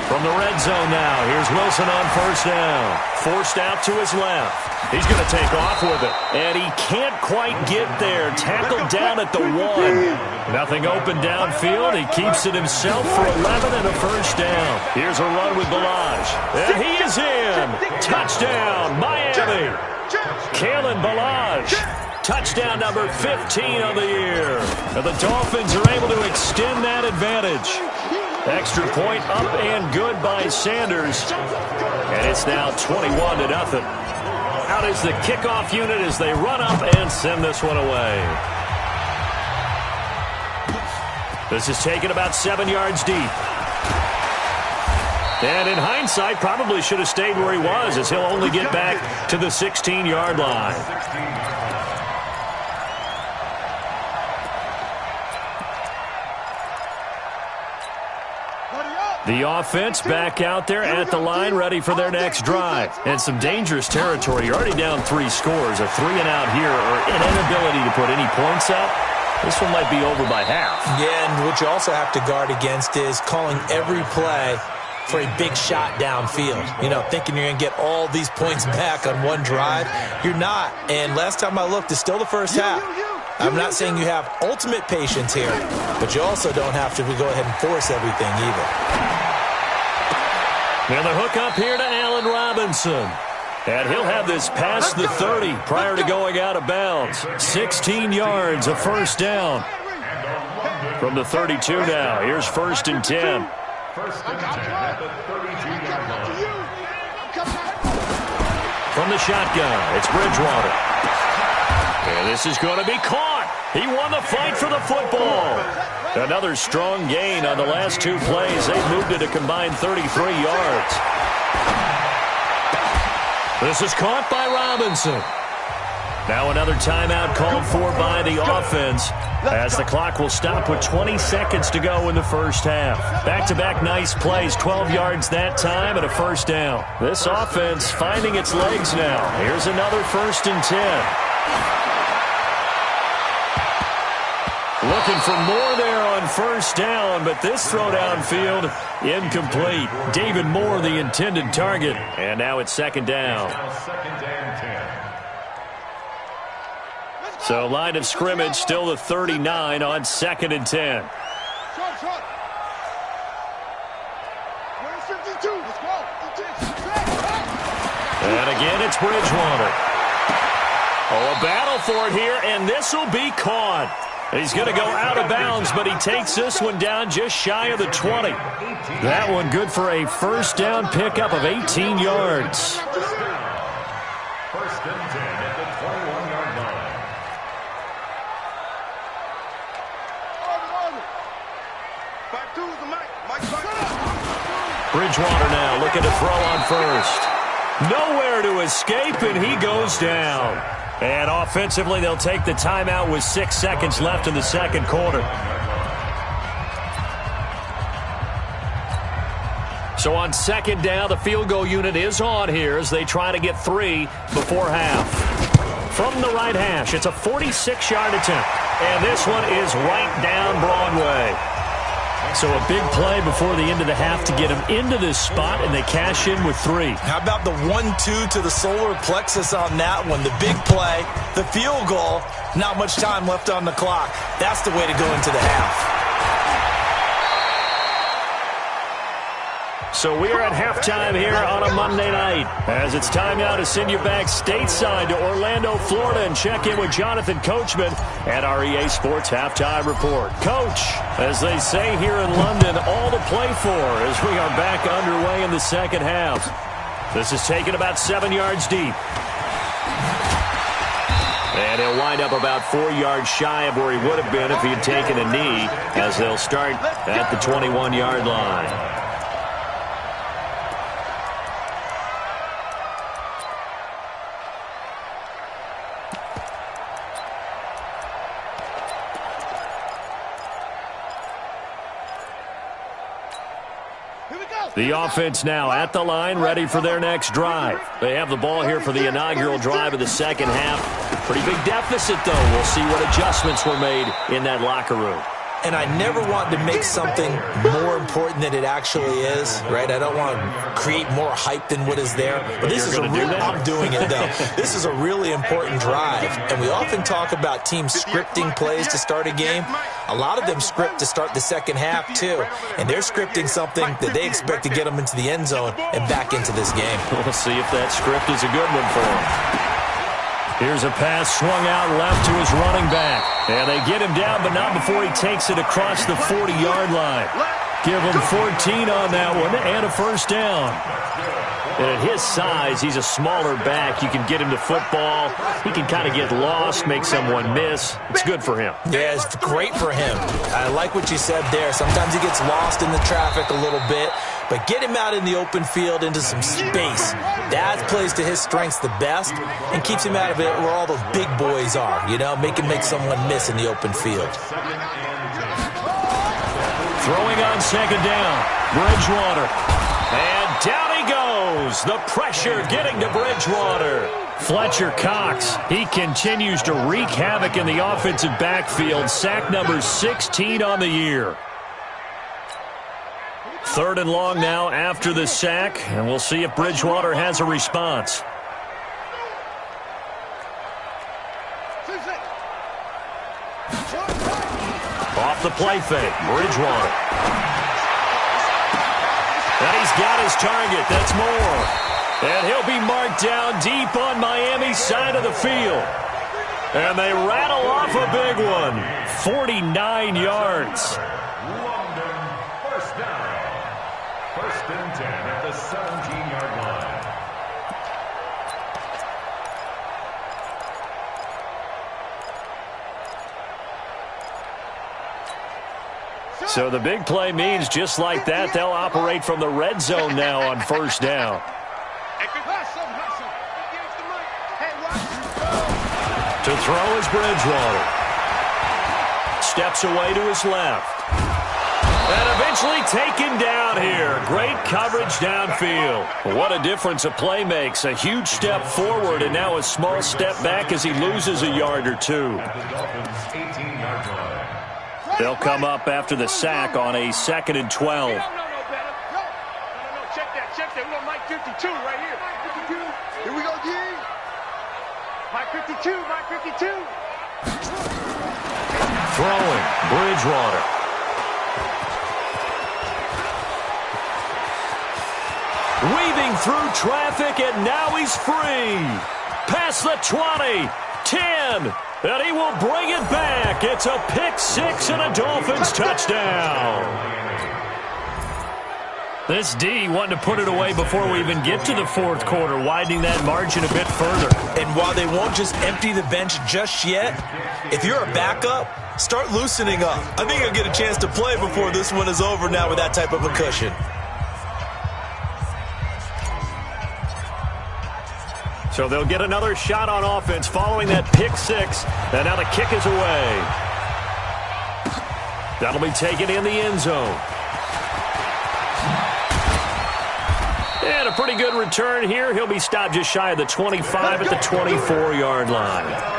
From the red zone now, here's Wilson on 1st down. Forced out to his left. He's going to take off with it. And he can't quite get there. Tackled down at the 1. Nothing open downfield. He keeps it himself for 11 and a 1st down. Here's a run with Balaj. And he is in. Touchdown, Miami. Kalen Balaj. Touchdown number 15 of the year. And the Dolphins are able to extend that advantage. Extra point up and good by Sanders. And it's now 21-0. Out is the kickoff unit as they run up and send this one away. This is taken about 7 yards deep. And in hindsight, probably should have stayed where he was as he'll only get back to the 16-yard line. The offense back out there at the line, ready for their next drive. And some dangerous territory. You're already down 3 scores. A 3-and-out here or an inability to put any points up. This one might be over by half. Yeah, and what you also have to guard against is calling every play for a big shot downfield. You know, thinking you're going to get all these points back on one drive. You're not. And last time I looked, it's still the first half. I'm not saying you have ultimate patience here, but you also don't have to go ahead and force everything either. And the hook up here to Allen Robinson. And he'll have this past the 30 prior to going out of bounds. 16 yards, a 1st down. From the 32 now, here's 1st and 10. 1st and 10 at the 32-yard line. From the shotgun, it's Bridgewater. And this is going to be caught. He won the fight for the football. Another strong gain on the last 2 plays. They've moved it a combined 33 yards. This is caught by Robinson. Now another timeout called for by the offense as the clock will stop with 20 seconds to go in the first half. Back-to-back nice plays, 12 yards that time and a 1st down. This offense finding its legs now. Here's another 1st and 10. Looking for more there on 1st down, but this throw downfield incomplete. David Moore, the intended target, and now it's 2nd down. So line of scrimmage still the 39 on 2nd and 10. And again, it's Bridgewater. Oh, a battle for it here, and this will be caught. He's going to go out of bounds, but he takes this one down just shy of the 20. That one good for a first down pickup of 18 yards. First and 10 at the 21-yard line. Bridgewater now looking to throw on first. Nowhere to escape, and he goes down. And offensively, they'll take the timeout with 6 seconds left in the second quarter. So on second down, the field goal unit is on here as they try to get 3 before half. From the right hash, it's a 46-yard attempt. And this one is right down Broadway. So a big play before the end of the half to get him into this spot, and they cash in with 3. How about the 1-2 to the solar plexus on that one? The big play, the field goal, not much time left on the clock. That's the way to go into the half. So we are at halftime here on a Monday night, as it's time now to send you back stateside to Orlando, Florida, and check in with Jonathan Coachman at our EA Sports Halftime Report. Coach, as they say here in London, all to play for as we are back underway in the second half. This is taken about 7 yards deep. And he'll wind up about 4 yards shy of where he would have been if he had taken a knee, as they'll start at the 21-yard line. The offense now at the line, ready for their next drive. They have the ball here for the inaugural drive of the second half. Pretty big deficit, though. We'll see what adjustments were made in that locker room. And I never want to make something more important than it actually is, right? I don't want to create more hype than what is there. But this is a real, I'm doing it, though. This is a really important drive. And we often talk about teams scripting plays to start a game. A lot of them script to start the second half, too. And they're scripting something that they expect to get them into the end zone and back into this game. We'll see if that script is a good one for them. Here's a pass swung out left to his running back. And they get him down, but not before he takes it across the 40-yard line. Give him 14 on that one and a first down. And at his size, he's a smaller back. You can get him to football. He can kind of get lost, make someone miss. It's good for him. Yeah, it's great for him. I like what you said there. Sometimes he gets lost in the traffic a little bit. But get him out in the open field into some space. That plays to his strengths the best and keeps him out of it where all those big boys are, you know, make someone miss in the open field. Throwing on second down, Bridgewater. And down he goes. The pressure getting to Bridgewater. Fletcher Cox, he continues to wreak havoc in the offensive backfield. Sack number 16 on the year. Third and long now after the sack, and we'll see if Bridgewater has a response. Off the play fake, Bridgewater. And he's got his target, that's more. And he'll be marked down deep on Miami's side of the field. And they rattle off a big one, 49 yards. First and 10 at the 17-yard line. So the big play means just like that, they'll operate from the red zone now on first down. To throw is Bridgewater. Steps away to his left. And eventually taken down here. Great coverage downfield. What a difference a play makes. A huge step forward and now a small step back as he loses a yard or two. They'll come up after the sack on a 2nd and 12. Check that. We got Mike 52 right here. 52. Here we go, G. Mike 52. Throwing, Bridgewater. Weaving through traffic, and now he's free. Past the 20, 10, And he will bring it back. It's a pick six and a Dolphins touchdown. This D wanting to put it away before we even get to the fourth quarter, widening that margin a bit further. And while they won't just empty the bench just yet, if you're a backup, start loosening up. I think you'll get a chance to play before this one is over now with that type of a cushion. So they'll get another shot on offense following that pick six. And now the kick is away. That'll be taken in the end zone. And a pretty good return here. He'll be stopped just shy of the 25 at the 24-yard line.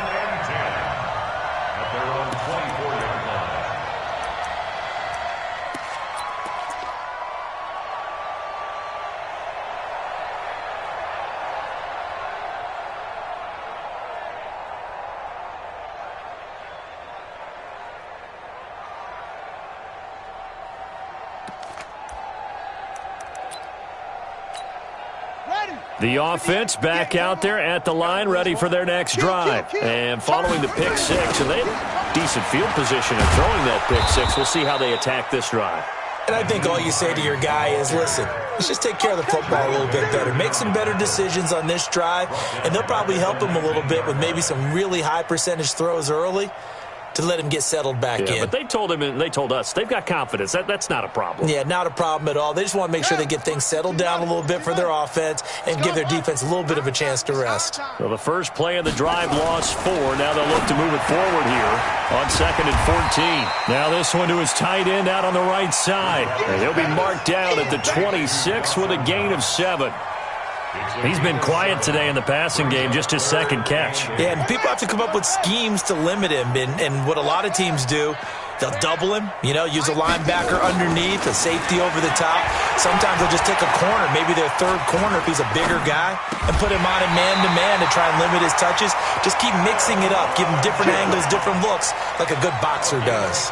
The offense back out there at the line, ready for their next drive. And following the pick six, and they have decent field position in throwing that pick six. We'll see how they attack this drive. And I think all you say to your guy is, listen, let's just take care of the football a little bit better. Make some better decisions on this drive, and they'll probably help him a little bit with maybe some really high percentage throws early to let him get settled back in. But they told him, and they told us, they've got confidence. That's not a problem. Yeah, not a problem at all. They just want to make sure they get things settled down a little bit for their offense and give their defense a little bit of a chance to rest. So the first play of the drive lost 4. Now they'll look to move it forward here on 2nd and 14. Now this one to his tight end out on the right side. And he'll be marked down at the 26 with a gain of 7. He's been quiet today in the passing game, just his second catch. Yeah, and people have to come up with schemes to limit him. And what a lot of teams do, they'll double him, use a linebacker underneath, a safety over the top. Sometimes they'll just take a corner, maybe their third corner if he's a bigger guy, and put him on a man-to-man to try and limit his touches. Just keep mixing it up, give him different angles, different looks, like a good boxer does.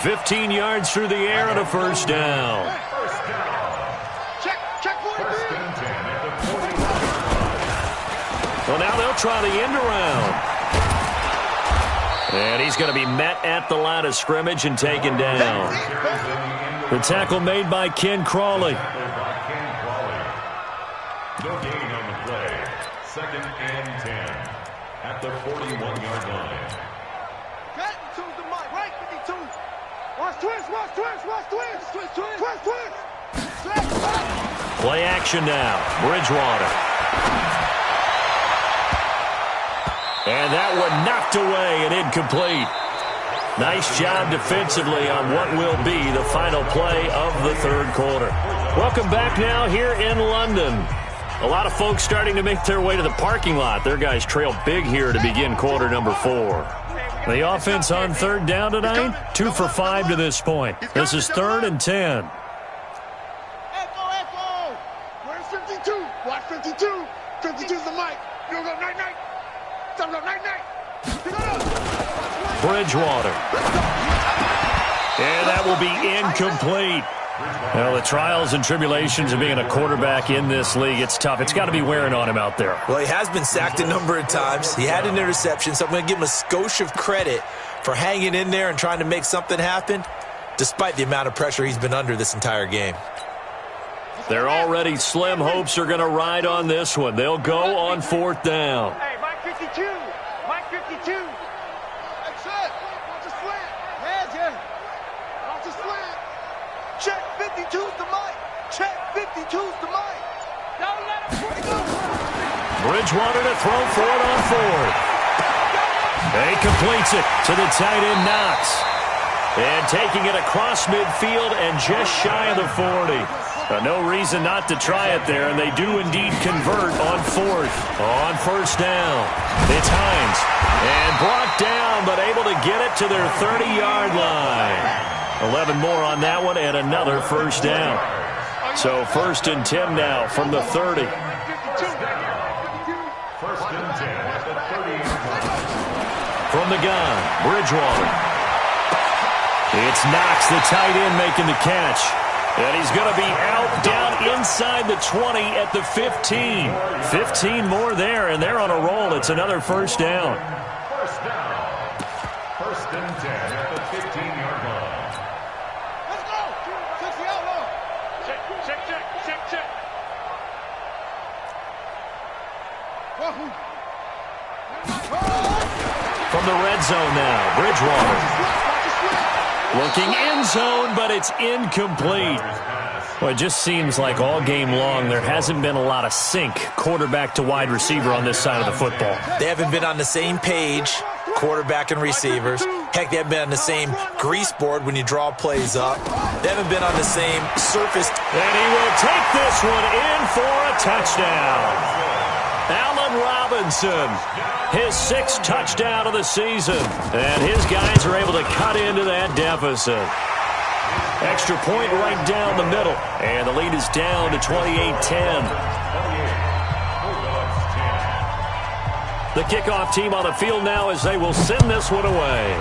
15 yards through the air and a first down. Well, now they'll try the end around. And he's going to be met at the line of scrimmage and taken down. The tackle made by Ken Crawley. No gain on the play. 2nd and 10 at the 41-yard line. To the mic, right 52. Watch twist, watch twist, watch twist. Twist, twist, twist, twist. Play action now. Bridgewater. And that one knocked away and incomplete. Nice job defensively on what will be the final play of the third quarter. Welcome back now here in London. A lot of folks starting to make their way to the parking lot. Their guys trail big here to begin quarter number 4. The offense on third down tonight, 2 for 5 to this point. This is 3rd and 10. Echo. Where's 52? Watch 52. 52's the mic. You go night-night. Bridgewater. And that will be incomplete. Well, the trials and tribulations of being a quarterback in this league, it's tough. It's got to be wearing on him out there. Well, he has been sacked a number of times. He had an interception, so I'm going to give him a skosh of credit for hanging in there and trying to make something happen, despite the amount of pressure he's been under this entire game. Their already slim hopes are going to ride on this one. They'll go on 4th down. Hey, Mike 52. Mike 52. That's it. Watch a slant. Heads, yeah. Watch a slant. Check 52's the mic. Check 52's the mic. Don't let him break up. Bridgewater to throw for it on 4th. He completes it to the tight end Knox. And taking it across midfield and just shy of the 40. No reason not to try it there, and they do indeed convert on 4th. On 1st down, it's Hines. And brought down, but able to get it to their 30-yard line. 11 more on that one, and another first down. So 1st and 10 now from the 30. 1st and 10 at the 30. From the gun, Bridgewater. It's Knox, the tight end, making the catch. And he's going to be out down inside the 20 at the 15. 15 more there, and they're on a roll. It's another first down. From the red zone now, Bridgewater. Looking end zone, but it's incomplete. Well, it just seems like all game long there hasn't been a lot of sync quarterback to wide receiver on this side of the football. They haven't been on the same page, quarterback and receivers. Heck, they haven't been on the same grease board when you draw plays up. They haven't been on the same surface. And he will take this one in for a touchdown. Allen Robinson, his 6th touchdown of the season. And his guys are able to cut into that deficit. Extra point right down the middle. And the lead is down to 28-10. The kickoff team on the field now as they will send this one away.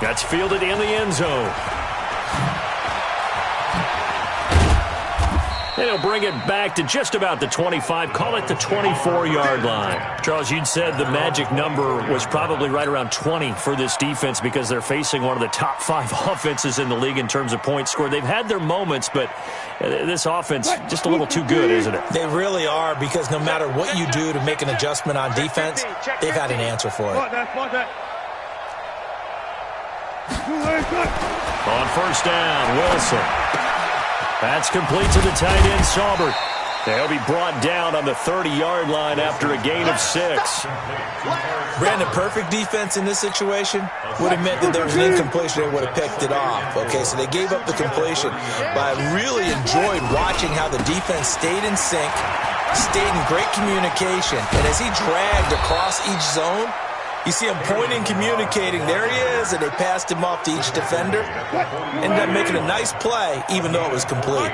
That's fielded in the end zone. And he'll bring it back to just about the 25, call it the 24-yard line. Charles, you'd said the magic number was probably right around 20 for this defense because they're facing one of the top 5 offenses in the league in terms of points scored. They've had their moments, but this offense just a little too good, isn't it? They really are, because no matter what you do to make an adjustment on defense, they've had an answer for it. On first down, Wilson. That's complete to the tight end, Saubert. They'll be brought down on the 30-yard line after a gain of 6. Brandon, perfect defense in this situation would have meant that there was an incompletion. They would have picked it off. Okay, so they gave up the completion. But I really enjoyed watching how the defense stayed in sync, stayed in great communication. And as he dragged across each zone, you see him pointing, communicating. There he is, and they passed him off to each defender. Ended up making a nice play, even though it was complete.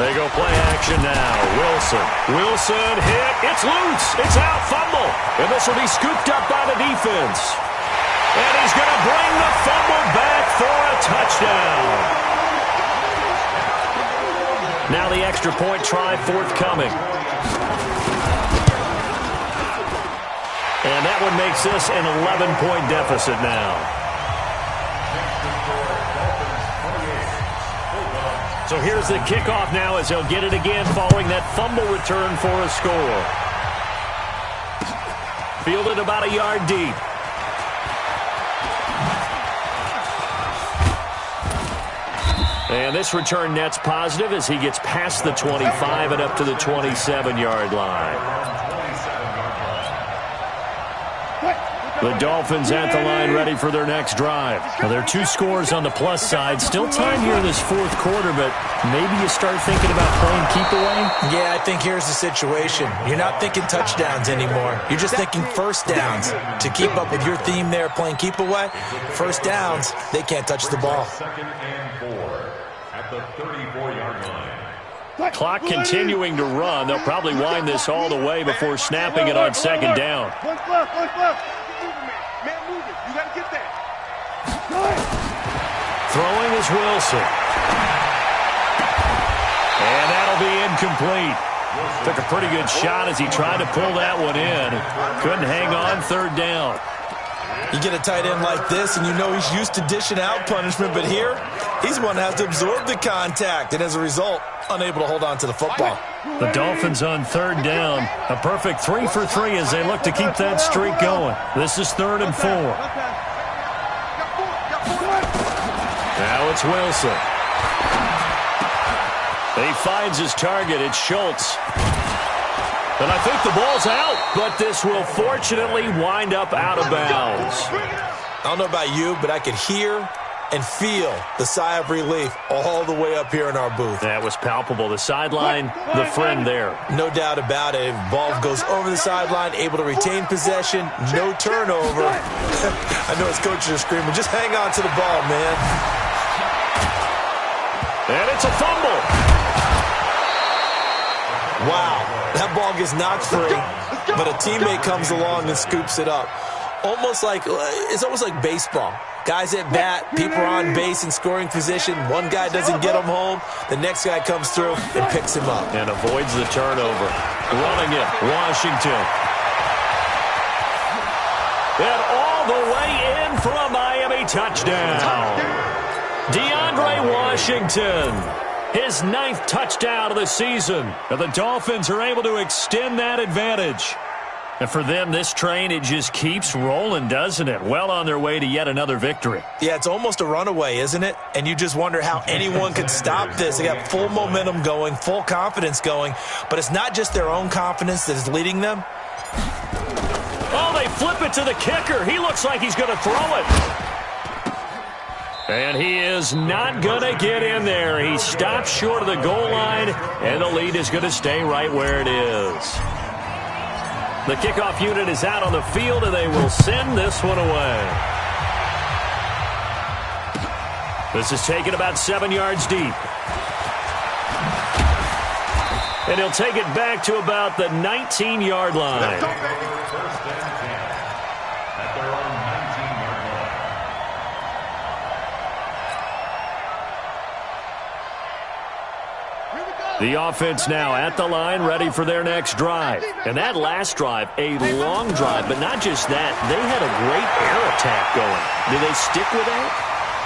They go play action now. Wilson hit. It's loose. It's out. Fumble. And this will be scooped up by the defense. And he's going to bring the fumble back for a touchdown. Now the extra point try forthcoming. And that one makes this an 11-point deficit now. So here's the kickoff now as they'll get it again following that fumble return for a score. Fielded about a yard deep. And this return net's positive as he gets past the 25 and up to the 27-yard line. The Dolphins at the line ready for their next drive. Well, there are 2 scores on the plus side. Still time here in this 4th quarter, but maybe you start thinking about playing keep away? Yeah, I think here's the situation. You're not thinking touchdowns anymore. You're just thinking first downs. To keep up with your theme there, playing keep away, first downs, they can't touch the ball. 2nd and 4 at the 34-yard line. Clock continuing to run. They'll probably wind this all the way before snapping it on 2nd down. You got to get that. Throwing is Wilson. And that'll be incomplete. Took a pretty good shot as he tried to pull that one in. Couldn't hang on 3rd down. You get a tight end like this, and you know he's used to dishing out punishment, but here, he's one that has to absorb the contact, and as a result, unable to hold on to the football. The Dolphins on 3rd down. A perfect 3 for 3 as they look to keep that streak going. This is 3rd and 4. Now it's Wilson. He finds his target. It's Schultz. And I think the ball's out, but this will fortunately wind up out of bounds. I don't know about you, but I could hear and feel the sigh of relief all the way up here in our booth. That was palpable. The sideline, the friend there. No doubt about it. Ball goes over the sideline, able to retain possession, no turnover. I know his coaches are screaming, just hang on to the ball, man. And it's a fumble. Wow, that ball gets knocked free, but a teammate comes along and scoops it up. It's almost like baseball. Guys at bat, people are on base in scoring position. One guy doesn't get him home. The next guy comes through and picks him up. And avoids the turnover. Running it, Washington. And all the way in for a Miami touchdown. DeAndre Washington, his 9th touchdown of the season. And the Dolphins are able to extend that advantage. And for them, this train, it just keeps rolling, doesn't it? Well on their way to yet another victory. Yeah, it's almost a runaway, isn't it? And you just wonder how anyone could stop this. They got full momentum going, full confidence going. But it's not just their own confidence that is leading them. Oh, they flip it to the kicker. He looks like he's going to throw it. And he is not going to get in there. He stops short of the goal line, and the lead is going to stay right where it is. The kickoff unit is out on the field, and they will send this one away. This is taken about 7 yards deep. And he'll take it back to about the 19-yard line. First and 10 at their own 19-yard line. The offense now at the line, ready for their next drive. And that last drive, a long drive, but not just that. They had a great air attack going. Do they stick with that?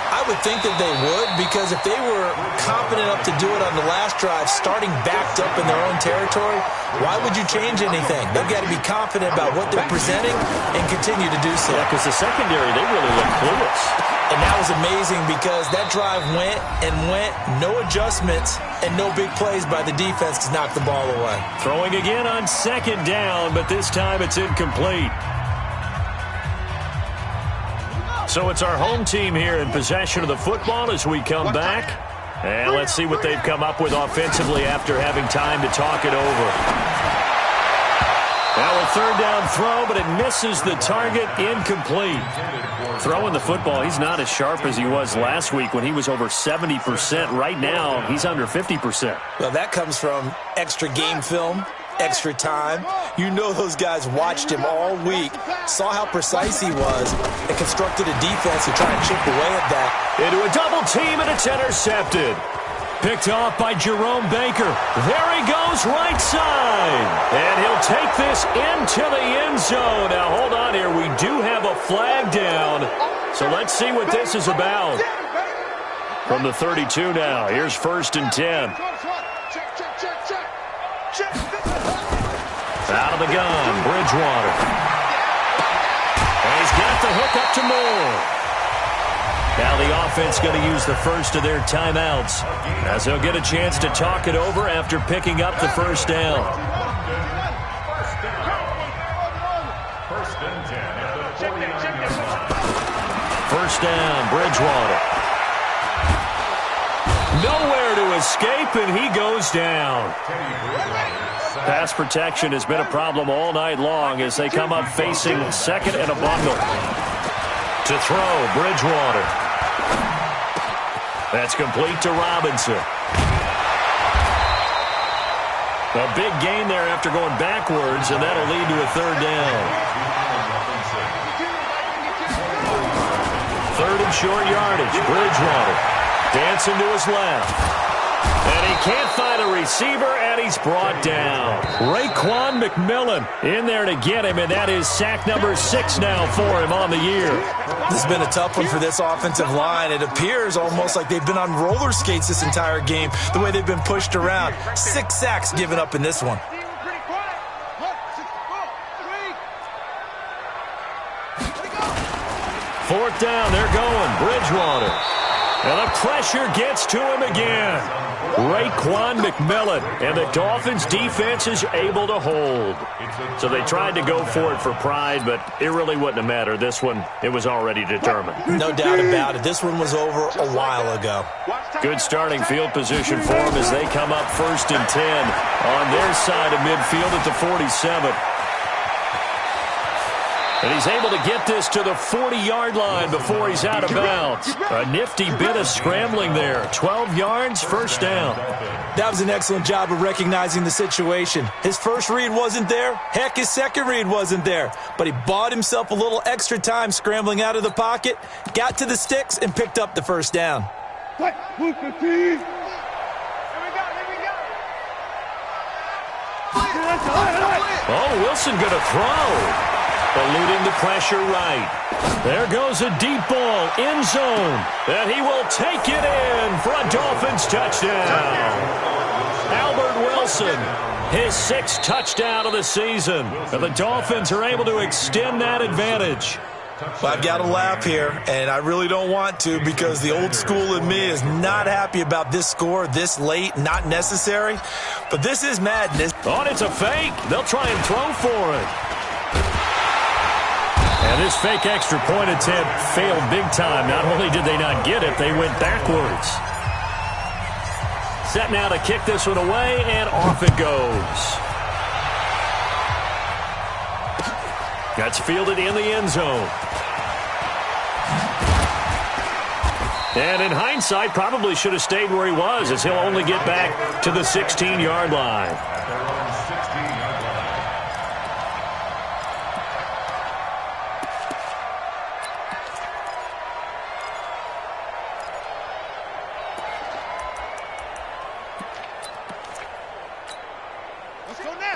I would think that they would, because if they were confident enough to do it on the last drive, starting backed up in their own territory, why would you change anything? They've got to be confident about what they're presenting and continue to do so. Yeah, because the secondary, they really look clueless. And that was amazing because that drive went and went, no adjustments, and no big plays by the defense to knock the ball away. Throwing again on 2nd down, but this time it's incomplete. So it's our home team here in possession of the football as we come back. And let's see what they've come up with offensively after having time to talk it over. Now a 3rd down throw, but it misses the target, incomplete. Throwing the football, he's not as sharp as he was last week when he was over 70%. Right now, he's under 50%. Well, that comes from extra game film, extra time. You know those guys watched him all week, saw how precise he was, and constructed a defense to try and chip away at that. Into a double team, and it's intercepted. Picked off by Jerome Baker. There he goes, right side. And he'll take this into the end zone. Now, hold on here. We do have a flag down. So let's see what this is about. From the 32 now. Here's 1st and 10. Out of the gun, Bridgewater. And he's got the hook up to Moore. Now the offense going to use the first of their timeouts as they'll get a chance to talk it over after picking up the 1st down. First and 10 at the 49-yard line. 1st down, Bridgewater. Nowhere to escape, and he goes down. Pass protection has been a problem all night long as they come up facing 2nd and a bundle. To throw, Bridgewater. That's complete to Robinson. A big gain there after going backwards, and that'll lead to a 3rd down. 3rd and short yardage. Bridgewater dancing to his left. And he can't find a receiver, and he's brought down. Raekwon McMillan in there to get him, and that is sack number 6 now for him on the year. This has been a tough one for this offensive line. It appears almost like they've been on roller skates this entire game, the way they've been pushed around. 6 sacks given up in this one. 4th down, they're going. Bridgewater. And the pressure gets to him again. Raekwon McMillan. And the Dolphins' defense is able to hold. So they tried to go for it for pride, but it really wouldn't have mattered. This one, it was already determined. No doubt about it. This one was over a while ago. Good starting field position for them as they come up 1st and 10 on their side of midfield at the 47. And he's able to get this to the 40-yard line before he's out of bounds. A nifty bit of scrambling there. 12 yards, 1st down. That was an excellent job of recognizing the situation. His first read wasn't there. Heck, his second read wasn't there. But he bought himself a little extra time scrambling out of the pocket, got to the sticks, and picked up the 1st down. Oh, Wilson going to throw. eluding the pressure right. There goes a deep ball, end zone, and he will take it in for a Dolphins touchdown. Albert Wilson, his 6th touchdown of the season. And the Dolphins are able to extend that advantage. Well, I've got to laugh here, and I really don't want to because the old school in me is not happy about this score this late, not necessary. But this is madness. Oh, it's a fake. They'll try and throw for it. And this fake extra point attempt failed big time. Not only did they not get it, they went backwards. Set now to kick this one away, and off it goes. That's fielded in the end zone. And in hindsight, probably should have stayed where he was, as he'll only get back to the 16-yard line.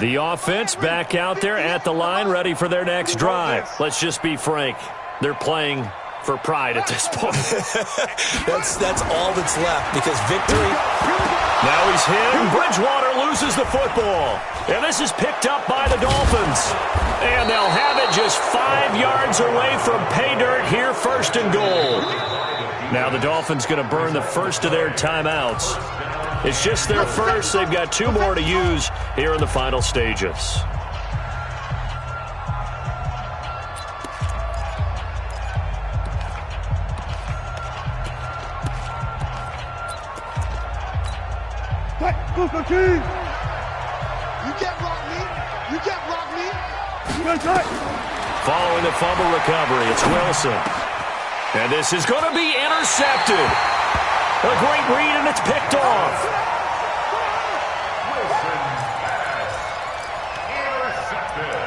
The offense back out there at the line, ready for their next drive. Let's just be frank. They're playing for pride at this point. That's all that's left because victory. Now he's hit, and Bridgewater loses the football. And this is picked up by the Dolphins. And they'll have it just 5 yards away from pay dirt here, 1st and goal. Now the Dolphins going to burn the first of their timeouts. It's just their first. They've got 2 more to use here in the final stages. You can't block me. You can't block me. Following the fumble recovery, it's Wilson. And this is going to be intercepted. A great read, and it's picked off. Wilson pass. Intercepted.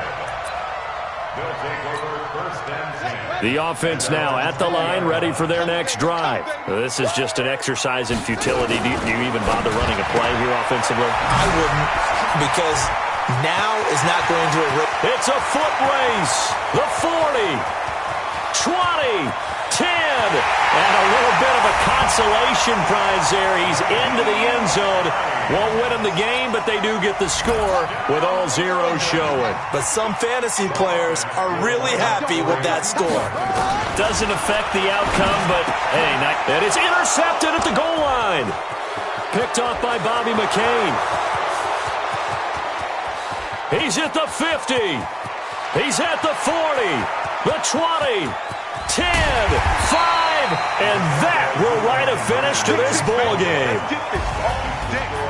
They'll take over 1st and 10. The offense now at the line, ready for their next drive. This is just an exercise in futility. Do you even bother running a play here offensively? I wouldn't, because now is not going to It's a foot race. The 40, 20, 10, and a little bit of a consolation prize there. He's into the end zone. Won't win them the game, but they do get the score with all zeros showing. But some fantasy players are really happy with that score. Doesn't affect the outcome, but hey, and it's intercepted at the goal line. Picked off by Bobby McCain. He's at the 50. He's at the 40, the 20, 10, 5, and that will write a finish to this ball game.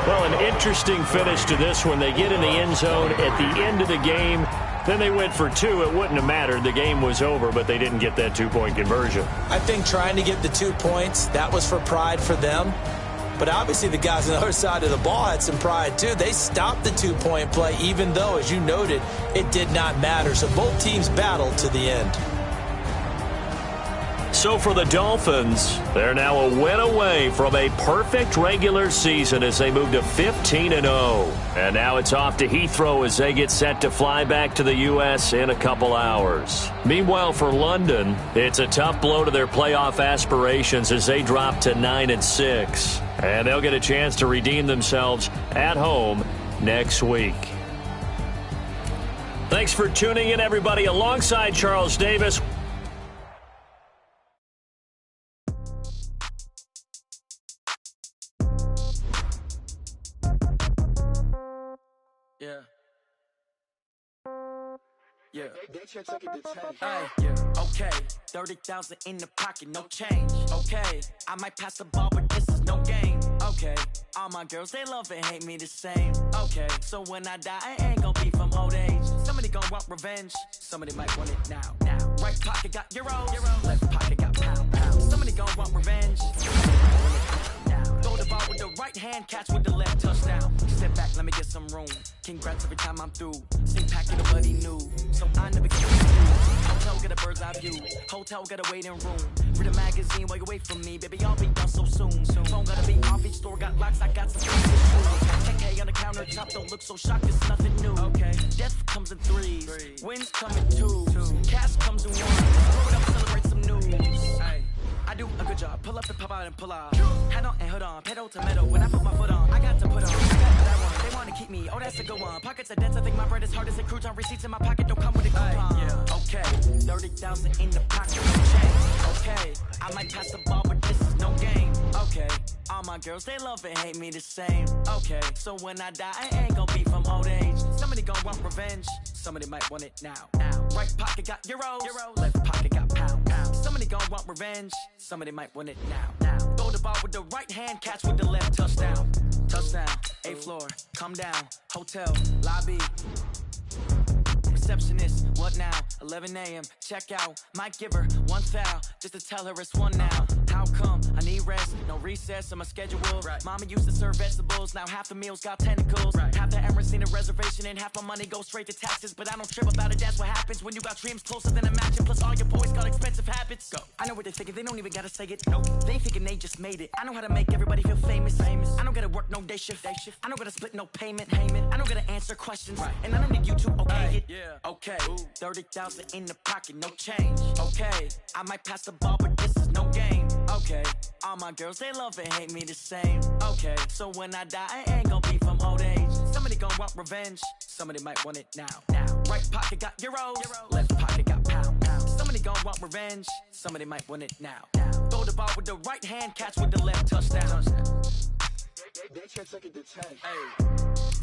Well, an interesting finish to this one. They get in the end zone at the end of the game. Then they went for 2. It wouldn't have mattered. The game was over, but they didn't get that 2-point conversion. I think trying to get the 2 points, that was for pride for them. But obviously the guys on the other side of the ball had some pride too. They stopped the 2-point play, even though, as you noted, it did not matter. So both teams battled to the end. So for the Dolphins, they're now a win away from a perfect regular season as they move to 15-0. And now it's off to Heathrow as they get set to fly back to the U.S. in a couple hours. Meanwhile, for London, it's a tough blow to their playoff aspirations as they drop to 9-6. And they'll get a chance to redeem themselves at home next week. Thanks for tuning in, everybody. Alongside Charles Davis. Yeah. Yeah. Okay. 30,000 in the pocket, no change. Okay. I might pass the ball, but this is no game. Okay. All my girls, they love and hate me the same. Okay. So when I die, I ain't gonna be from old age. Somebody gonna want revenge. Somebody might want it now. Right pocket got euros. Left pocket got pounds. Somebody gonna want revenge. Now. Throw the ball with the right hand, catch with the left touchdown. Sit back, let me get some room. Congrats every time I'm through. Stay packing nobody new, so I never get confused. Hotel get a bird's eye view. Hotel get a waiting room. Read a magazine while you wait for me, baby. I'll be done so soon. Phone gotta be off, each store got locks. I got some things. 10K on the countertop, don't look so shocked. It's nothing new. Okay, death comes in threes. Wins come in twos. Cash comes in one. Throw it up, celebrate some news. I do a good job. Pull up and pop out and pull out. Hat on and hood on. Pedal to metal. When I put my foot on, I got to put on. I got what I want. They want to keep me. Oh, that's a good one. Pockets are dense. I think my bread is hard as a crouton. Receipts in my pocket don't come with a coupon. Yeah. Okay. 30,000 in the pocket. No change. Okay. I might pass the ball, but this is no game. Okay. All my girls, they love and hate me the same. Okay. So when I die, I ain't gonna be from old age. Somebody gon' want revenge. Somebody might want it now. Right pocket got euros. Left pocket got pounds. Somebody gon' want revenge. Somebody might want it now. Throw the ball with the right hand, catch with the left. Touchdown. Touchdown. 8th floor. Come down. Hotel. Lobby. Receptionist, what now? 11 a.m. Check out. Might give her one foul just to tell her it's one now. How come? I need rest. No recess on my schedule. Mama used to serve vegetables. Now half the meals got tentacles. Half the Emirates need a reservation and half my money goes straight to taxes. But I don't trip about it. That's what happens when you got dreams closer than imagine. Plus all your boys got expensive habits. Go. I know what they're thinking. They don't even gotta say it. Nope. They thinking they just made it. I know how to make everybody feel famous. I don't gotta work no day shift. I don't gotta split no payment. I don't gotta answer questions. And I don't need you to okay it. Okay, 30,000 in the pocket, no change. Okay, I might pass the ball, but this is no game. Okay, all my girls, they love and hate me the same. Okay, so when I die, I ain't gonna be from old age. Somebody gon' want revenge. Somebody might want it now. Right pocket got euros. Left pocket got pounds. Somebody gon' want revenge. Somebody might want it now. Throw the ball with the right hand, catch with the left. Touchdown. They can't take it to 10.